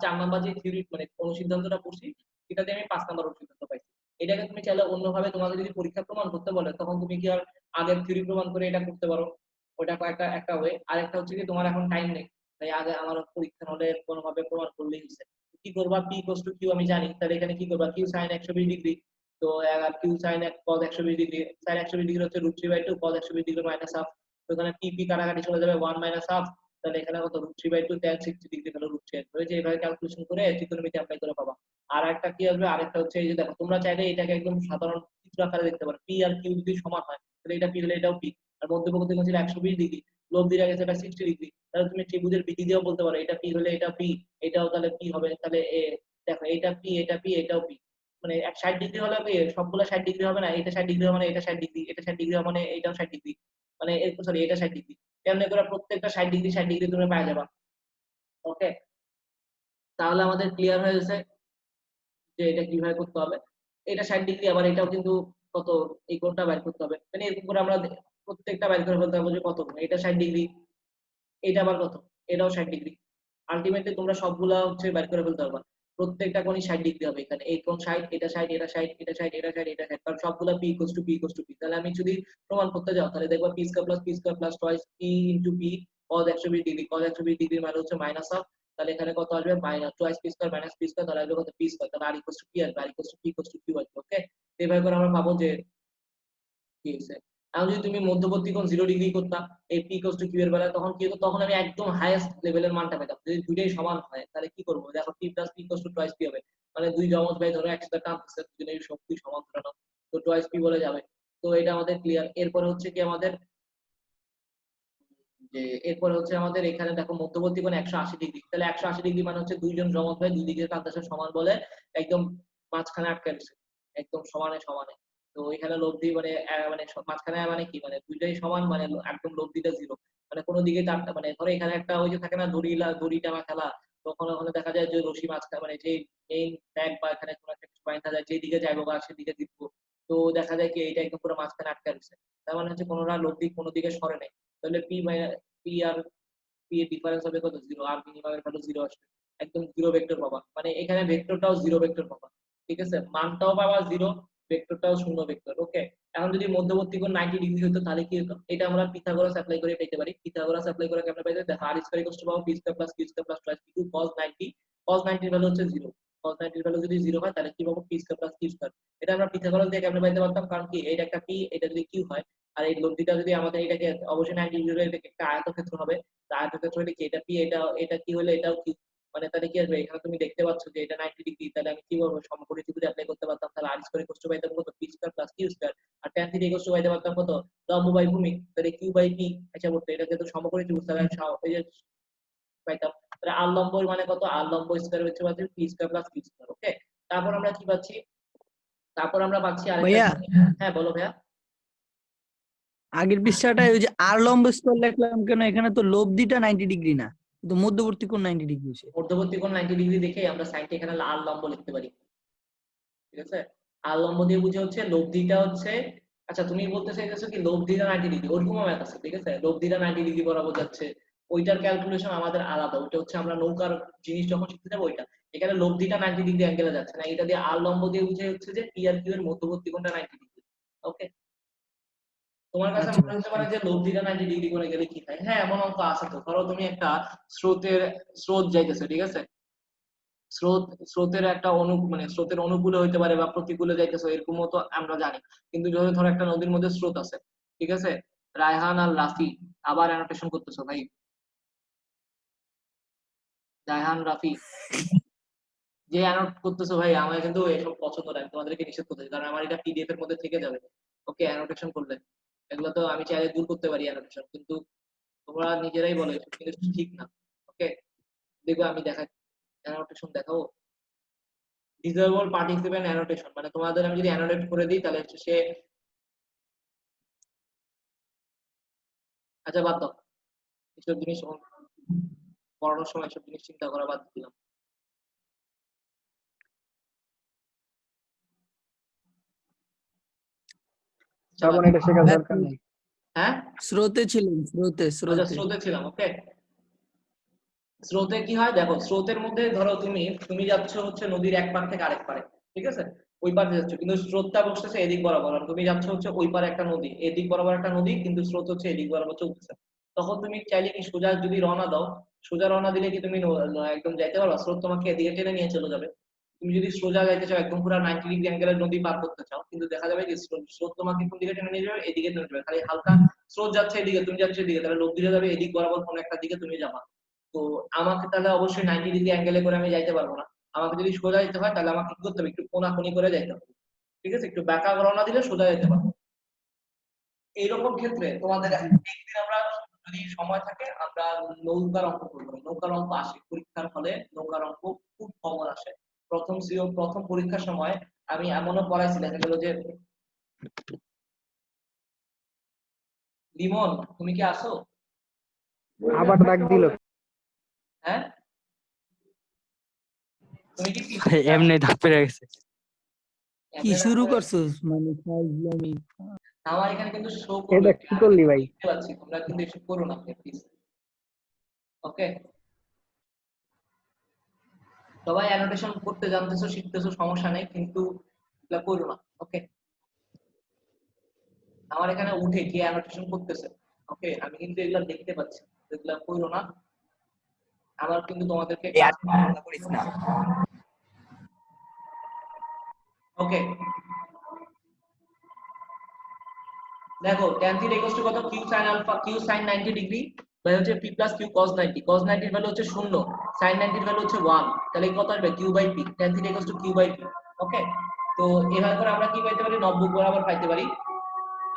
4 নাম্বার যে থিওরি মানে অনুসিদ্ধান্তটা পড়ছি সেটাতে আমি 5 নাম্বার অনুসিদ্ধান্ত পাইছি এটাকে তুমি চাইলে অন্যভাবে তোমাকে যদি পরীক্ষা প্রমাণ করতে বলে তখন তুমি কি আর আগের থিওরি প্রমাণ করে এটা করতে পারো ওটা একটা একটা ওয়ে আরেকটা হচ্ছে কি তোমার এখন টাইম নেই তাই আগে আমার পরীক্ষা হলে কোনোভাবে প্রমাণ করলেই হচ্ছে কি করবা p = q আমি জানি তাহলে এখানে কি করবা q sin 120 ডিগ্রি তো q sin cos 120 degree sin 120 degree হচ্ছে √3/2 cos 120 ডিগ্রি মাইনাস হাফ তো এখানে p কাটাকাটি চলে যাবে 1 মাইনাস হাফ তাহলে এখানে কত √3/2 tan 60 ডিগ্রি হলো √3 হয়ে যে এইভাবে ক্যালকুলেশন করে ত্রিকোণমিতি অ্যাপ্লাই করে পাবা আর একটা কি আসবে আরেকটা হচ্ছে এই যে দেখো তোমরা চাইলে এটাকে একদম সাধারণ চিত্র আকারে দেখতে পারো p আর q যদি সমান হয় তাহলে এটা p হলে এটাও p আর মধ্যবর্তী কোণ ছিল 120 ডিগ্রি লব্ধিটা গেছে এটা 60 ডিগ্রি তাহলে তুমি ত্রিভুজের বিধি দিয়েও বলতে পারো এটা p হলে এটা p এটাও তাহলে p হবে তাহলে দেখো এটা p এটা p এটাও p মানে 60 ডিগ্রি হলে কি সবগুলো 60 ডিগ্রি হবে না এটা 60 ডিগ্রি হবে মানে এটা 60 ডিগ্রি এটা 60 ডিগ্রি হবে মানে এটাও 60 ডিগ্রি মানে সরি এটা 60 ডিগ্রি এমনি করে প্রত্যেকটা 60 ডিগ্রি 60 ডিগ্রি তুমি পেয়ে যাবে ওকে তাহলে আমাদের ক্লিয়ার হয়ে গেছে যে এটা কিভাবে করতে হবে এটা 60 ডিগ্রি আবার এটাও কিন্তু কত এই কোণটা বের করতে হবে মানে এরকম করে আমরা প্রত্যেকটা বের করে ফেলতে হবে যে কত এটা 60 ডিগ্রি এটা আবার কত এটাও 60 ডিগ্রি আলটিমেটলি তোমরা সবগুলা হচ্ছে বের করে ফেলতে পারবা প্রত্যেকটা কোণই 60 ডিগ্রি হবে এখানে এই কোণ 60 এটা 60 এটা 60 এটা 60 এটা 60 এটা 60 কারণ সবগুলা p = p তাহলে আমি যদি প্রমাণ করতে যাও তাহলে দেখবা p square plus twice p * p cos 120 degree cos 120 degree মানে হচ্ছে মাইনাস হাফ তাহলে এখানে কত আসবে minus twice p square minus p square তাহলে আসবে কত p স্কয়ার তাহলে r = p আর r = p = q আসবে ওকে এইভাবে করে আমরা পাবো যে কি হইছে এখন যদি তুমি মধ্যবর্তী কোণ 0 ডিগ্রি করতা এই p = q এর বেলায় তখন কি হতো তখন আমি একদম হাইয়েস্ট লেভেলের মানটা পেতাম যদি দুইটাই সমান হয় তাহলে কি করব দেখো p + p = টুয়াইস p হবে মানে দুই যমজ ভাই ধরো একসাথে টানতেছে দুজনের শক্তি সমান ধরে নাও তো টুয়াইস p বলে যাবে তো এটা আমাদের ক্লিয়ার এরপর হচ্ছে কি আমাদের যে এরপর হচ্ছে আমাদের এখানে দেখো মধ্যবর্তী কোণ 180 ডিগ্রি, তাহলে 180 ডিগ্রি মানে হচ্ছে দুইজন জমক ভাই দুই দিকে কাঁটাছে সমান বলে একদম মাঝখানে আটকে গেছে, একদম সমানে সমানে। তো এখানে লব্ধি মানে মানে মাঝখানে মানে কি মানে দুইটাই সমান মানে একদম লব্ধিটা জিরো, মানে কোনো দিকে টানতে মানে ধরো এখানে একটা ওই যে থাকে না দড়ি টানা খেলা, তখন ওখানে দেখা যায় যে রশি মাঝখানে মানে যে মেইন ট্যাগ বা এখানে কোনো একটা কিছু বাইন্ধা যায় যেদিকে যাইবো বা সেদিকে জিতবো, তো দেখা যায় কি এইটা একদম পুরো মাঝখানে আটকে গেছে, তার মানে হচ্ছে কোনোটা লব্ধি কোনো দিকে সরে নেই, তাহলে পি আর পি এর ডিফারেন্স হবে কত জিরো, আর মিনিমাম এর ভ্যালু জিরো আসবে, একদম জিরো ভেক্টর পাবা, মানে এখানে ভেক্টরটাও জিরো ভেক্টর পাবা, ঠিক আছে, মানটাও পাবা জিরো, ভেক্টরটাও শূন্য ভেক্টর। ওকে, এখন যদি মধ্যবর্তী কোণ 90 ডিগ্রি হতো তাহলে কি হতো, এটা আমরা পিথাগোরাস অ্যাপ্লাই করে পেতে পারি। পিথাগোরাস অ্যাপ্লাই করে কেমনে পাইতে, দেখো আর স্কয়ার ইকুয়াল টু পাবো P square plus Q square plus twice P two cos 90, cos 90 এর ভ্যালু হচ্ছে জিরো, cos 90 এর ভ্যালু যদি জিরো হয় তাহলে কি পাবো P square plus Q square. এটা আমরা পিথাগোরাস দিয়ে কেমনে পাইতে পারতাম, কারণ কি এটা একটা পি, এটা যদি কিউ হয়, আর এই লব্ধিটা যদি আমাদের এটাকে অবশ্যই 90 ডিগ্রি এর একটা আয়তক্ষেত্র হবে, আয়তক্ষেত্র হলে কি এটা পি, এটা কি হলে এটাও কি, মানে তাহলে কি আসবে, এখানে তুমি দেখতে পাচ্ছ যে এটা 90 ডিগ্রি, তাহলে আমি কি বলবো সমকোণী ত্রিভুজ অ্যাপ্লাই করতে পারতাম, তাহলে আর স্কয়ার ইকুয়াল টু পাইতাম কত P square plus Q square, আর tan থিটা ইকুয়াল টু পাইতে পারতাম কত লম্ব বাই ভূমি, তাহলে কিউ বাই পি, আচ্ছা বলতে এটা যেহেতু সমকোণী ত্রিভুজ তাহলে এই যে পাইতাম, তাহলে আর লম্ব মানে কত, আর লম্ব স্কয়ার হচ্ছে পাচ্ছি P square plus Q square. Okay, তারপর আমরা কি পাচ্ছি, তারপর আমরা পাচ্ছি আরেকটা, ভাইয়া হ্যাঁ বলো ভাইয়া। আগের পৃষ্ঠাটায় ওই যে আর লম্ব স্কয়ার লিখলাম কেন, এখানে তো লব্ধিটা 90 ডিগ্রি না, তো মধ্যবর্তী কোণ 90 ডিগ্রি হইছে। মধ্যবর্তী কোণ 90 ডিগ্রি দেখে আমরা সাইনটা এখানে আর লম্ব লিখতে পারি, ঠিক আছে, আর লম্ব দিয়ে বুঝে হচ্ছে লব্ধিটা হচ্ছে, আচ্ছা তুমি বলতে চাইতেছো কি লব্ধিটা 90 ডিগ্রি, ওরকমও ম্যাথ আছে, ঠিক আছে, লব্ধিটা 90 ডিগ্রি বরাবর যাচ্ছে, ওইটার ক্যালকুলেশন আমাদের আলাদা, ওইটা হচ্ছে আমরা নৌকার জিনিস যখন শিখতে যাবো ওইটা, এখানে লব্ধিটা 90 ডিগ্রি অ্যাঙ্গেলে যাচ্ছে না, এটা দিয়ে আর লম্ব দিয়ে বুঝে হচ্ছে যে পি আর কিউ এর মধ্যবর্তী কোণটা 90 ডিগ্রি। ওকে, তোমার কাছে আচ্ছা মনে হতে পারে যে লব্ধিটা 90 ডিগ্রি করে গেলে কি হয়, হ্যাঁ এমন অঙ্ক আছে তো, ধরো তুমি একটা স্রোত যাইতেছে, ঠিক আছে, স্রোতের একটা মানে স্রোতের অনুকূলে হইতে পারে বা প্রতিকূলে যাইতেছে এরকমও তো আমরা জানি, কিন্তু যদি ধরো একটা নদীর মধ্যে স্রোত আছে, ঠিক আছে, রায়হান আর রাফি আবার অ্যানোটেশন করতেছো ভাই, রায়হান রাফি যে অ্যানোট করতেছো ভাই, আমার কিন্তু এসব পছন্দ না, আমি তোমাদেরকে নিষেধ করতেছি, কারণ আমার এটা পিডিএফ এর মধ্যে থেকে যাবে। ওকে, অ্যানোটেশন করলে এগুলো তো আমি চাইলে দূর করতে পারি অ্যানোটেশন, কিন্তু তোমরা নিজেরাই বলো এসব কিন্তু ঠিক না। ওকে, দেখো আমি দেখাই, অ্যানোটেশন দেখাবো, ডিসেবল পার্টিসিপেন্ট অ্যানোটেশন, মানে তোমাদের আমি যদি অ্যানোটেট করে দিই তাহলে হচ্ছে সে, আচ্ছা বাদ দাও, এসব জিনিস পড়ানোর সময় এসব জিনিস চিন্তা করা বাদ দিলাম। আচ্ছা, তখন এটা শেখার দরকার নেই। হ্যাঁ স্রোতে ছিলেন, স্রোতে আচ্ছা স্রোতে স্রোতে ছিলাম। ওকে, স্রোতে কি হয় দেখো, স্রোতের মধ্যে ধরো তুমি তুমি যাচ্ছ হচ্ছে নদীর এক পার থেকে আরেক পারে, ঠিক আছে, ওই পারে যাচ্ছ, কিন্তু স্রোতটা বসতেছে এদিক বরাবর, আর তুমি যাচ্ছ হচ্ছে ওই পারে একটা নদী, এদিক বরাবর একটা নদী, কিন্তু স্রোত হচ্ছে এদিক বরাবর চলতেছে, তখন তুমি চাইলে কি সোজা যদি রওনা দাও, সোজা রওনা দিলে কি তুমি একদম যাইতে পারবা, স্রোত তোমাকে এদিকে টেনে নিয়ে চলে যাবে। তুমি যদি সোজা যাইতে চাও একদম পুরো 90 ডিগ্রি অ্যাঙ্গেলের নদী পার করতে চাও, কিন্তু দেখা যাবে যে স্রোত তোমাকে কোন দিকে টেনে নিয়ে যাবে, এদিকে টেনে যাবে, খালি হালকা স্রোত যাচ্ছে এদিকে তুমি যাচ্ছ এদিকে, তাহলে লোক দিকে যাবে এদিক বরাবর কোন একটা দিকে তুমি যাবা। তো আমাকে তাহলে অবশ্যই 90 ডিগ্রি অ্যাঙ্গেলে করে আমি যাইতে পারবো না, আমাকে যদি সোজা যেতে হয় তাহলে আমাকে কি করতে হবে, একটু কোনাকুনি করে যাইতে হবে, ঠিক আছে, একটু বাঁকা রওনা দিলে সোজা যেতে পারবো। এইরকম ক্ষেত্রে তোমাদের একদিন আমরা যদি সময় থাকে আমরা নৌকার অঙ্ক করবো, নৌকার অঙ্ক আসে পরীক্ষার হলে, নৌকার অঙ্ক খুব কমন আসে, প্রথম পরীক্ষার সময় আমি এমনও পড়াইছি দেখা গেল যে, লিমন তুমি কি আসো, আবার ডাক দিল। হ্যাঁ তুমি কি এমনি ধাপ পেরে গেছে। কি এমনি শুরু করে- করছস মানে ফাইজলামি? আমার এখানে কিন্তু শো এটা করবে, কি করলি ভাই? দেখতে পাচ্ছি, তোমরা কিন্তু এসব করো না প্লিজ। ওকে, সবাই অ্যানোটেশন করতে জানতেছো শিখতেছো সমস্যা নেই, কিন্তু এগুলা করো না। ওকে, আমার এখানে উঠে কে অ্যানোটেশন করতেছে, ওকে আমি কিন্তু এগুলা দেখতে পাচ্ছি, এগুলা করো না, আমার কিন্তু তোমাদেরকে করিস না। ওকে দেখো tan থিটা ইকুয়াল টু কত, q sin alpha, q sin 90 degree by হচ্ছে p plus q cos 90, cos 90 এর ভ্যালু হচ্ছে 0, sin 90 এর ভ্যালু হচ্ছে 1, তাহলে কত আসবে q by p, tan theta equal to q by p। Okay, তো এভাবে করে আমরা কি পাইতে পারি, নববুক বরাবর পাইতে পারি।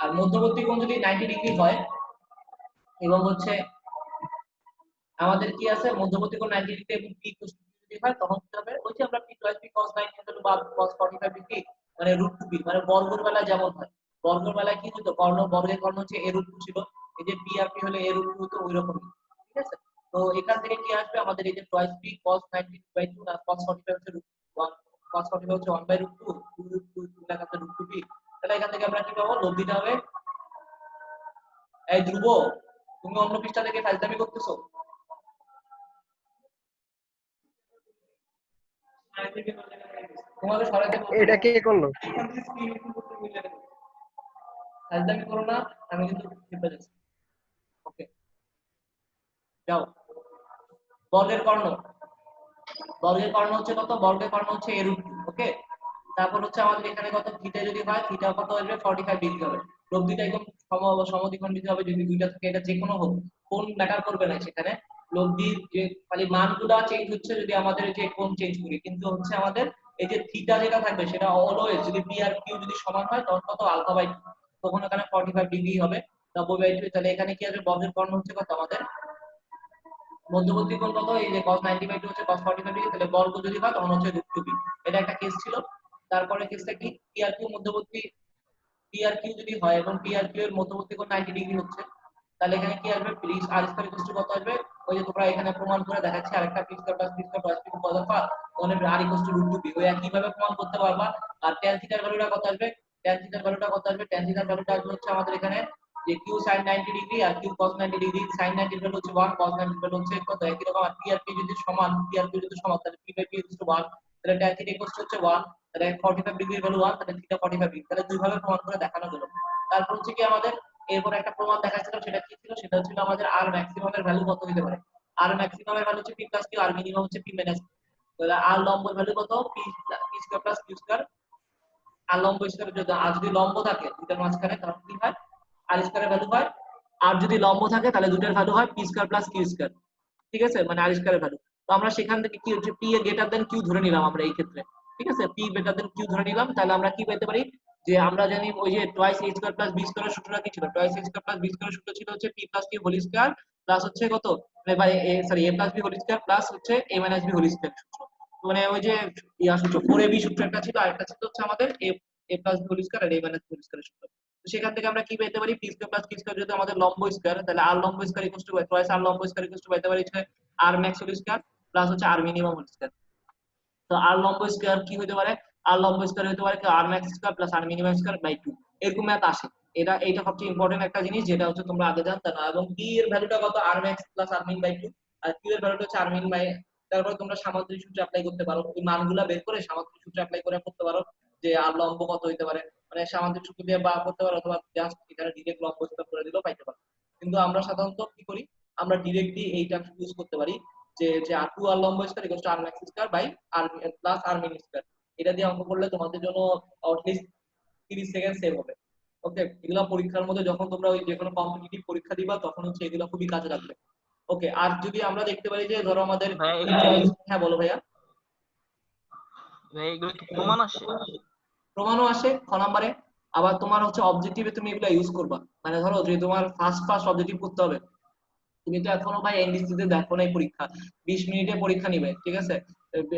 আর মধ্যবর্তী কোণ যদি 90 ডিগ্রি হয় এবং হচ্ছে আমাদের কি আছে মধ্যবর্তী কোণ 90 ডিগ্রি এবং p = যদি হয় তখন কি হবে ওই যে আমরা p + p cos 90 বা cos 45 ডিগ্রি মানে √2p মানে বর্গের বেলা যেমন হয় বর্গের বেলায় কি হতো বর্গের কর্ণ হচ্ছে a√2 ছিল এই যে p আর p হলে a√2 হতো ওইরকমই ঠিক আছে তো এখান থেকে কি আসবে আমাদের এই যে twice p cos 90/2 আর cos 45 হচ্ছে √1 cos 45 হচ্ছে 1/√2 2 লেখা আছে √2p তাহলে এখান থেকে আমরা কি পাবো লব্ধিটা হবে এই ধ্রুব তুমি অন্য পৃষ্ঠা থেকে ফাইজলামি করতেছো তোমাদের সরাইতে এটা কে করলো? ফাইজলামি করো না আমি কিন্তু চেপে যাচ্ছি ওকে যাও বর্গের কর্ণ হচ্ছে কত বর্গের কর্ণ হচ্ছে a√2 ওকে তারপর হচ্ছে আমাদের এখানে কত থিটা যদি হয় থিটা কত আসবে 45 ডিগ্রি হবে লব্ধিটা একদম সমদ্বিখণ্ডিত হবে যদি দুইটা থেকে এটা যে কোনো হোক কোণ ম্যাটার করবে না সেখানে লব্ধির যে খালি মানগুলো চেঞ্জ হচ্ছে যদি আমাদের যে কোণ চেঞ্জ করি কিন্তু হচ্ছে আমাদের এই যে থিটা যেটা থাকবে সেটা অলওয়েজ যদি p আর q যদি সমান হয় তখন কত α/2 তখন এখানে 45 ডিগ্রি হবে 90/2 তাহলে এখানে কি আসবে বর্গের কর্ণ হচ্ছে কত আমাদের মধ্যবর্তী কোণ কত এই যে cos 90/2 হচ্ছে cos 45 ডিগ্রি তাহলে বর্গ যদি হয় তখন হচ্ছে √2p এটা একটা কেস ছিল তারপরে কেসটা কি p আর q মধ্যবর্তী p আর q যদি হয় এবং p আর q এর মধ্যবর্তী কোণ 90 ডিগ্রি হচ্ছে তাহলে এখানে কি আসবে r² কত আসবে ওই যে তোমরা এখানে প্রমাণ করে দেখাচ্ছি আরেকটা p² + p² + p কত পার তাহলে r √2p ওই একই ভাবে প্রমাণ করতে পারবা আর tan থিটার ভ্যালুটা কত আসবে tan থিটার ভ্যালুটা আসবে হচ্ছে আমাদের এখানে যে q sin 90 ডিগ্রি আর q cos 90 ডিগ্রি sin 90 এর ভ্যালু হচ্ছে 1 cos 90 এর ভ্যালু হচ্ছে কত একই রকম আর p আর q যদি সমান তাহলে p/p = 1 তাহলে tan থিটা হচ্ছে 1 তাহলে 45 ডিগ্রির ভ্যালু 1 তাহলে থিটা 45 ডিগ্রি তাহলে দুই ভাবে প্রমাণ করে দেখানো গেল তারপর হচ্ছে কি আমাদের এরপর একটা প্রমাণ দেখাচ্ছিল সেটা কি ছিল সেটা ছিল আমাদের r ম্যাক্সিমামের ভ্যালু কত হতে পারে r ম্যাক্সিমামের ভ্যালু হচ্ছে p + q r মিনিমাম হচ্ছে p - q তাহলে r লম্বের ভ্যালু কত p² + q²। আর লম্ব স্কয়ার যদি লম্ব থাকে দুটার মাঝখানে তাহলে কি হয় r স্কয়ারের ভ্যালু হয় আর যদি লম্ব থাকে তাহলে দুটার ভ্যালু হয় p² + q²। ঠিক আছে মানে r স্কয়ারের ভ্যালু তো আমরা সেখান থেকে কি হচ্ছে p এর গ্রেটার দ্যান q ধরে নিলাম আমরা এই ক্ষেত্রে ঠিক আছে p গ্রেটার দ্যান q ধরে নিলাম তাহলে আমরা কি পেতে পারি যে আমরা জানি ওই যে twice a² + b² এর সূত্রটা কি ছিল twice a² + b² এর সূত্র ছিল হচ্ছে p + q whole square plus হচ্ছে কত মানে by a sorry a + b whole square plus হচ্ছে a - b হোল স্কয়ার সূত্র মানে ওই যে ইয়া সূত্র 4ab সূত্র একটা ছিল আরেকটা ছিল হচ্ছে আমাদের a + b হোল স্কয়ার আর a - b হোল স্কয়ার সূত্র তো সেখান থেকে আমরা কি পেতে পারি p² + q² যদি আমাদের লম্ব স্কয়ার তাহলে r লম্ব স্কয়ার = twice r লম্ব স্কয়ার পেতে পারি হচ্ছে r max whole square plus হচ্ছে r মিনিমাম হোল স্কয়ার তো r লম্ব স্কয়ার কি হতে পারে r লম্ব স্কয়ার হতে পারে কি r max square plus r minimum square by 2 এরকম ম্যাথ আসে এইটা সবচেয়ে ইম্পর্টেন্ট একটা জিনিস যেটা হচ্ছে তোমরা আগে জানতে না এবং p এর ভ্যালুটা কত r max প্লাস r min বাই 2 আর q এর ভ্যালুটা হচ্ছে r min বাই তারপরে তোমরা সামান্তরিক সূত্র অ্যাপ্লাই করতে পারো এই মানগুলা বের করে সামান্তরিক সূত্র অ্যাপ্লাই করে করতে পারো যে r লম্ব কত হতে পারে মানে সামান্তরিক সূত্র দিয়ে বা করতে পারো অথবা জাস্ট এখানে ডাইরেক্ট লম্ব হিসাব করে দিলেও পাইতে পারো কিন্তু আমরা সাধারণত কি করি আমরা ডাইরেক্টলি এইটা ইউজ করতে পারি যে r2 r লম্ব square r max square by r plus r min square এটা দিয়ে অঙ্ক করলে তোমাদের জন্য অ্যাটলিস্ট 30 সেকেন্ড সেভ হবে ওকে এগুলা পরীক্ষার মধ্যে যখন তোমরা ওই যে কোনো কম্পিটিটিভ পরীক্ষা দিবা তখন হচ্ছে এগুলো খুবই কাজে লাগবে ওকে আর যদি আমরা দেখতে পারি যে ধরো আমাদের হ্যাঁ বলো ভাইয়া ভাই এগুলো কি প্রমাণ আসে প্রমাণও আসে খ নম্বরে আবার তোমার হচ্ছে অবজেক্টিভে তুমি এগুলো ইউজ করবা মানে ধরো যে তোমার ফার্স্ট অবজেক্টিভ করতে হবে তুমি তো এখনো ভাই এনডিসি তে দেখো নাই পরীক্ষা 20 মিনিটে পরীক্ষা নিবে ঠিক আছে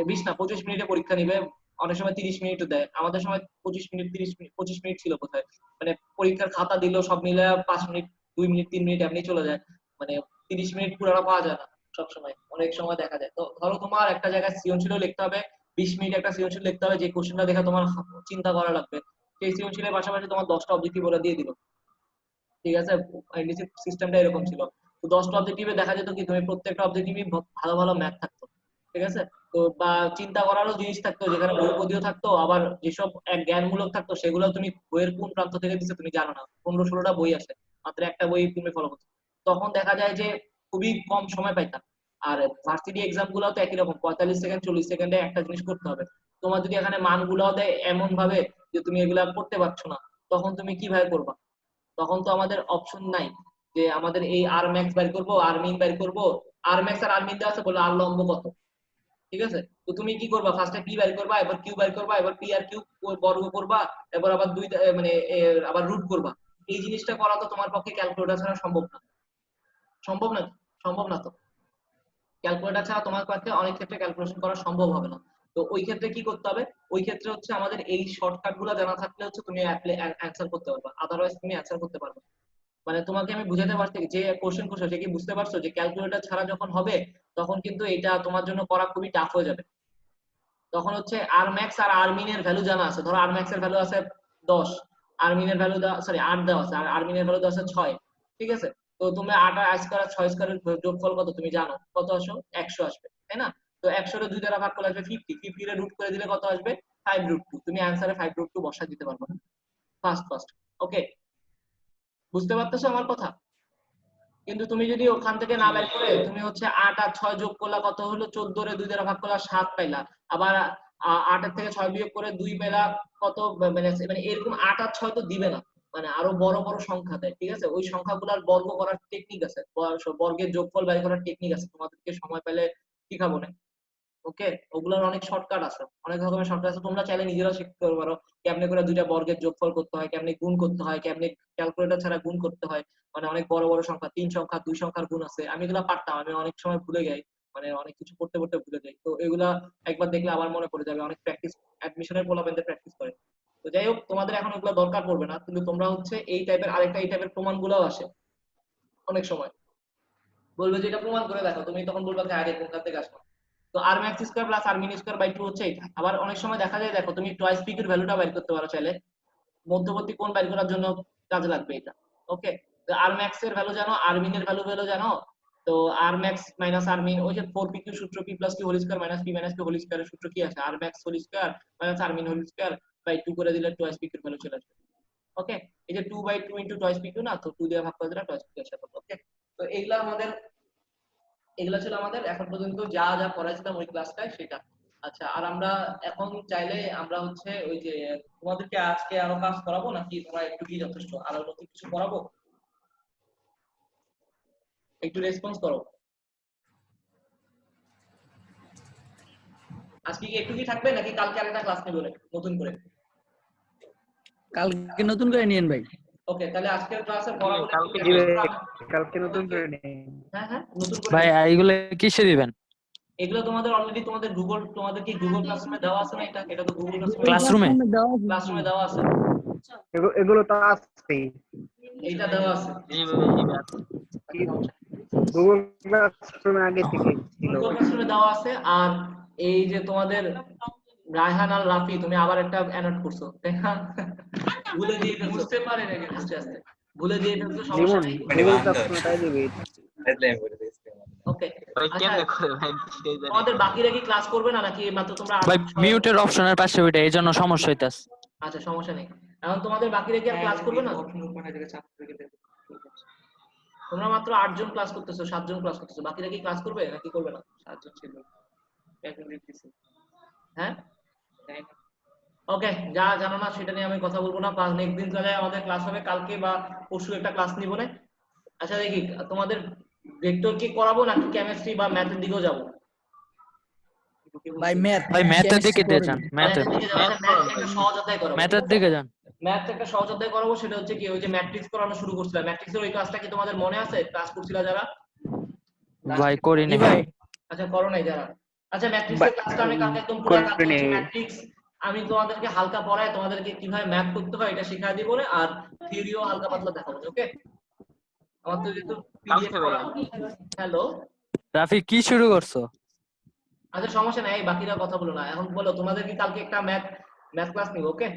20 না 25 মিনিটে পরীক্ষা নিবে অনেক সময় 30 মিনিটও দেয় আমাদের সময় 25 মিনিট 30 মিনিট 25 মিনিট ছিল কোথায় মানে পরীক্ষার খাতা দিল সব মিলে 5 মিনিট 2 মিনিট 3 মিনিট এমনি চলে যায় মানে 30 মিনিট পুরোটা পাওয়া যায় না সব সময় অনেক সময় দেখা যায় তো ধরো তোমার একটা জায়গায় সৃজনশীলও লিখতে হবে 20 মিনিট একটা সৃজনশীল লিখতে হবে যে কোশ্চেনটা দেখে তোমার চিন্তা করা লাগবে সেই সৃজনশীলের পাশাপাশি তোমার 10টা অবজেক্টিভ ওরা দিয়ে দিল ঠিক আছে এনডিসি সিস্টেমটা এরকম ছিল তো 10টা অবজেক্টিভে দেখা যেত কি তুমি প্রত্যেকটা অবজেক্টিভই ভালো ভালো ম্যাথ থাকতো ঠিক আছে তো বা চিন্তা করারও জিনিস থাকতো যেখানে বহুপদীয় থাকতো আবার যেসব জ্ঞানমূলক থাকতো সেগুলো তুমি বইয়ের কোন প্রান্ত থেকে দিচ্ছে তুমি জানো না 15-16টা বই আসে মাত্র একটা বই তুমি ফলো করছো তখন দেখা যায় যে খুবই কম সময় পাইতাম আর ভার্সিটি এক্সাম গুলো তো একই রকম 45 সেকেন্ড 40 সেকেন্ডে একটা জিনিস করতে হবে তোমার যদি এখানে মানগুলো দেয় এমন ভাবে যে তুমি এগুলা করতে পারছো না তখন তুমি কিভাবে করবা তখন তো আমাদের অপশন নাই যে আমাদের এই আর ম্যাক্স বের করব আর মিন বের করব আর ম্যাক্স আর মিন দেওয়া আছে বলে আর লম্ব কত ঠিক আছে তো তুমি কি করবা ফার্স্টে পি বের করবা এবার কিউ বের করবা এবার পি আর কিউ বর্গ করবা এবার আবার দুই মানে আবার রুট করবা এই জিনিসটা করা তো তোমার পক্ষে ক্যালকুলেটর ছাড়া সম্ভব না সম্ভব না তো ক্যালকুলেটর ছাড়া তোমার কাছে অনেক ক্ষেত্রে ক্যালকুলেশন করা সম্ভব হবে না। তো ওই ক্ষেত্রে কি করতে হবে, ওই ক্ষেত্রে হচ্ছে আমাদের এই শর্টকাট গুলো জানা থাকলে হচ্ছে তুমি অ্যান্সার করতে পারবে, আদারওয়াইজ তুমি অ্যান্সার করতে পারবে না। মানে তোমাকে আমি বুঝাতে পারছি, যে কোশ্চেন করছো সে কি বুঝতে পারছো যে ক্যালকুলেটর ছাড়া যখন হবে তখন কিন্তু এটা তোমার জন্য করা খুবই টাফ হয়ে যাবে। তখন হচ্ছে আর ম্যাক্স আর আর মিন এর ভ্যালু জানা আছে, ধরো আর ম্যাক্স এর ভ্যালু আছে 10, আর মিন এর ভ্যালু সরি 8 দেওয়া আছে, আর আর মিন এর ভ্যালু দেওয়া আছে 6, ঠিক আছে? তো তুমি 8 আর স্কয়ার আর 6 স্কয়ারের যোগফল কত তুমি জানো, কত আসো 100 আসবে, তাই না? তো 100 রে 2 দ্বারা ভাগ করলে আসবে 50, 50 রে রুট করে দিলে কত আসবে 5√2, তুমি অ্যানসারে 5√2 বসা দিতে পারবে ফার্স্ট। ওকে, বুঝতে পারতেছো আমার কথা? কিন্তু তুমি যদি ওখান থেকে না বের করে তুমি হচ্ছে 8 আর 6 যোগ করলা কত হলো 14 রে 2 দ্বারা ভাগ করলা 7 পাইলা, আবার 8 এর থেকে 6 বিয়োগ করে 2 পেলা কত, মানে এরকম 8 আর 6 তো দিবে না, মানে আরো বড় বড় সংখ্যা দেয়, ঠিক আছে? ওই সংখ্যাগুলোর বর্গ করার টেকনিক আছে, বর্গের যোগফল বের করার টেকনিক আছে, তোমাদেরকে সময় পেলে শিখাবো না। ওকে, ওগুলোর অনেক শর্টকাট আছে, অনেক রকমের শর্টকাট আছে, তোমরা চাইলে নিজেরাও শিখতে পারো কেমনে করে দুইটা বর্গের যোগফল করতে হয়, কেমনে গুণ করতে হয়, কেমনে ক্যালকুলেটর ছাড়া গুণ করতে হয়, মানে অনেক বড় বড় সংখ্যা 3 সংখ্যা 2 সংখ্যার গুণ আছে, আমি এগুলা পারতাম, আমি অনেক সময় ভুলে যাই, মানে অনেক কিছু করতে করতে ভুলে যাই, তো এগুলা একবার দেখলে আবার মনে পড়ে যাবে, অনেক প্র্যাকটিস অ্যাডমিশনের পোলাপেনদের প্র্যাকটিস করে। তো যাই হোক, তোমাদের এখন এগুলো দরকার পড়বে না, কিন্তু তোমরা হচ্ছে এই টাইপের আরেকটা এই টাইপের প্রমাণগুলোও আসে অনেক সময়, বলবে যে এটা প্রমাণ করে দেখো, তুমি তখন বলবে যে আরে কোনটা থেকে আসলো। তো R max square plus R min square by 2 হচ্ছে এটা। আবার অনেক সময় দেখা যায়, দেখো তুমি টয়েস পিক এর ভ্যালুটা বের করতে পারো চাইলে, মধ্যবর্তী কোণ বের করার জন্য কাজে লাগবে এটা। ওকে, তো আর ম্যাক্স এর ভ্যালু জানো, আর মিন এর ভ্যালু জানো, তো আর ম্যাক্স মাইনাস আর মিন, ওই যে 4pq সূত্র, p + q whole square minus p - q whole স্কয়ারের সূত্র কি আছে, R max whole square minus R min whole square by 2 করে দিলে টয়েস পিক এর ভ্যালু চলে আসবে। ওকে, এই যে 2/2 ইনটু টয়েস পিক না, তো 2 দিয়ে ভাগ করে দিলে টয়েস পিক এর সাথে। ওকে, তো এইগুলা আমাদের, এগুলা ছিল আমাদের এখন পর্যন্ত যা যা পড়াইছিলাম ওই ক্লাসটায় সেটা। আচ্ছা, আর আমরা এখন চাইলে আমরা হচ্ছে ওই যে তোমাদেরকে আজকে আরো কাজ করাবো, নাকি তোমরা একটু কি যথেষ্ট, আরো নতুন কিছু করাবো? একটু রেসপন্স করো। আজকে কি একটু কি থাকবে, নাকি কালকে আরেকটা ক্লাস নেব নতুন করে? কালকে নতুন করে নিয়েন ভাই। ওকে, তাহলে আজকের ক্লাসে পড়াবো কালকে জি ভাই, কালকে নতুন করে নেই। হ্যাঁ হ্যাঁ, নতুন করে ভাই এইগুলো কিসে দিবেন? এগুলো তোমাদের অলরেডি তোমাদের গুগল, তোমাদের কি গুগল ক্লাসরুমে দেওয়া আছে না? এটা তো গুগল ক্লাসরুমে ক্লাসরুমে দেওয়া আছে, এগুলো তো আছেই, এইটা দেওয়া আছে জি ভাই, জি ভাই, আছে। গুগল ক্লাসরুমে আগে থেকে ছিল। গুগল ক্লাসরুমে দেওয়া আছে। আর এই যে তোমাদের রায়হান আর রাফি, তুমি আবার একটা অ্যানড করছো, তাই না? ভুলে দিয়ে বুঝতে পারে নাকি, আস্তে আস্তে ভুলে দিয়ে ফেলছো, সমস্যা যেমন নেই। গুগল ক্লাসরুমে তাই দিবে। ওকে, ভাই আচ্ছা, কেমনে করে ভাই সেই জানি। তোমাদের বাকিরা কি ক্লাস করবে না, নাকি মাত্র তোমরা ভাই মিউটের অপশনের পাশে ওইটা, এই জন্য সমস্যা হইতাছে। আচ্ছা, সমস্যা নেই। এখন তোমাদের বাকিরা কি আর ক্লাস করবে না? তোমরা মাত্র 8 জন ক্লাস করতেছো, 7 জন ক্লাস করতেছো, বাকিরা কি ক্লাস করবে নাকি করবে না? 7 জন ছিল, হ্যাঁ। ওকে, যা জানো না সেটা নিয়ে আমি কথা বলবো না, নেক্সট দিন তাহলে আমাদের ক্লাস হবে, কালকে বা পরশু একটা ক্লাস নিব না। আচ্ছা, দেখি তোমাদের ভেক্টর কি করাবো, নাকি কেমিস্ট্রি বা ম্যাথের দিকেও যাবো? ভাই ম্যাথ, ভাই ম্যাথের দিকে দিয়ে যান, ম্যাথের দিকে যাবো। আচ্ছা, ম্যাথ একটা সহজ অধ্যায় করাবো। ম্যাথের দিকে যান। ম্যাথ একটা সহজ অধ্যায় করাবো, সেটা হচ্ছে কি, ওই যে ম্যাট্রিক্স করানো শুরু করছিলাম, ম্যাট্রিক্সের ওই ক্লাসটা কি তোমাদের মনে আছে? ক্লাস করছিলা যারা? ভাই করি জি নাই। ভাই। আচ্ছা, করো নাই যারা? আচ্ছা, ম্যাট্রিক্সের ক্লাসটা আমি কালকে একদম পুরো কাজ করিনি। করছি। ম্যাট্রিক্স আমি তোমাদেরকে হালকা পড়ায়, তোমাদেরকে কিভাবে ম্যাথ করতে হয় এটা শেখায় দিব, আর থিওরিও হালকা পাতলা দেখাবো। ওকে, আমার তো যেহেতু পিডিএফ কালকে করা। ভাই। হ্যালো, রাফি কি শুরু করছো? আচ্ছা, সমস্যা নাই, বাকিরা কথা বলো না, এখন বলো তোমাদের কি কালকে একটা ম্যাথ ক্লাস নিব? ওকে,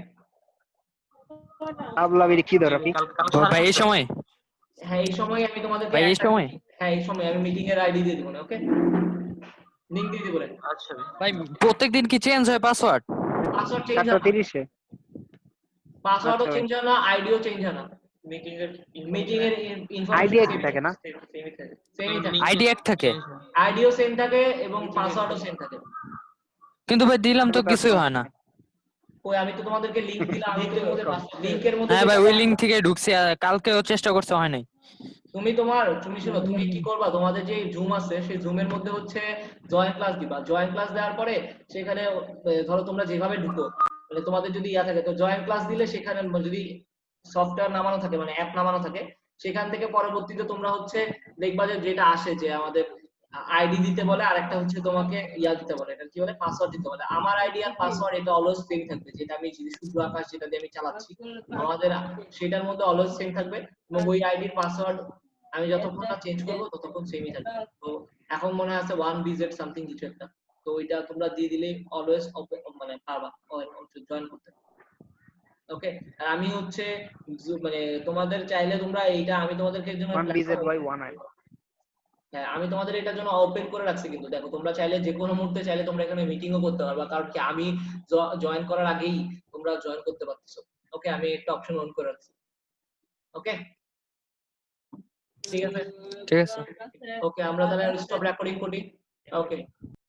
আবলাবির কি দরকার? ও ভাই এই সময়? হ্যাঁ এই সময় আমি তোমাদেরকে ভাই এই সময়? হ্যাঁ এই সময় আমি মিটিং এর আইডি দিয়ে দিব না। ওকে, লিংক দিয়ে দিব না। আচ্ছা ভাই। ভাই প্রত্যেকদিন কি চেঞ্জ হয় পাসওয়ার্ড? পাসওয়ার্ড চেঞ্জ হয় না, 4:30 পাসওয়ার্ডও আচ্ছা চেঞ্জ হয় না, আইডিও চেঞ্জ হয় না। মিটিং এর ইনফরমেশন আইডিয়া কি থাকে না? সেমই থাকে, আইডি এক থাকে, আইডিও সেম থাকে এবং পাসওয়ার্ডও সেম থাকে। কিন্তু ভাই দিলাম তো কিছুই হয় না। ওই আমি তো তোমাদেরকে লিংক দিলাম, আমি তো লিংকের মধ্যে হ্যাঁ ভাই, যেটা ওই লিংক থেকে ঢুকছি, আর কালকেও চেষ্টা করতে হয় নাই। তুমি শোনো, তুমি কি করবা, তোমাদের যে জুম আছে সেই জুমের মধ্যে হচ্ছে জয়েন ক্লাস দিবা। জয়েন ক্লাস দেওয়ার পরে সেখানে ধরো তোমরা যেভাবে ঢুকো, মানে তোমাদের যদি ইয়া থাকে, তো জয়েন ক্লাস দিলে সেখানে যদি সফটওয়্যার নামানো থাকে, মানে অ্যাপ নামানো থাকে, সেখান থেকে পরবর্তীতে তোমরা হচ্ছে দেখবা যে যেটা আসে যে আমাদের আইডি দিতে বলে, আর একটা হচ্ছে তোমাকে ইয়া দিতে বলে, এটা কি বলে, পাসওয়ার্ড দিতে বলে। আমার আইডি আর পাসওয়ার্ড এটা অলওয়েজ সেম থাকবে, যেটা আমি শুদ্ধ আকাশ যেটা দিয়ে আমি চালাচ্ছি আমাদের সেটার মধ্যে অলওয়েজ সেম থাকবে, এবং ওই আইডির পাসওয়ার্ড আমি যতক্ষণ না চেঞ্জ করবো ততক্ষণ সেমই থাকবে। তো এখন মনে আছে 1BZ সামথিং কিছু একটা, তো ওইটা তোমরা দিয়ে দিলেই অলওয়েজ মানে পারবা জয়েন করতে। ওকে, আর আমি হচ্ছে মানে তোমাদের চাইলে তোমরা এইটা আমি তোমাদেরকে এর জন্য 1BZY1I হ্যাঁ, আমি তোমাদের এটার জন্য ওপেন করে রাখছি, কিন্তু দেখো তোমরা চাইলে যে কোনো মুহূর্তে চাইলে তোমরা এখানে মিটিংও করতে পারবা, কারণ কি আমি জয়েন করার আগেই তোমরা জয়েন করতে পারতেছো। ওকে, আমি একটা অপশন অন করে রাখছি। ওকে, ঠিক আছে, ঠিক আছে। ওকে, আমরা তাহলে স্টপ রেকর্ডিং করি। ওকে।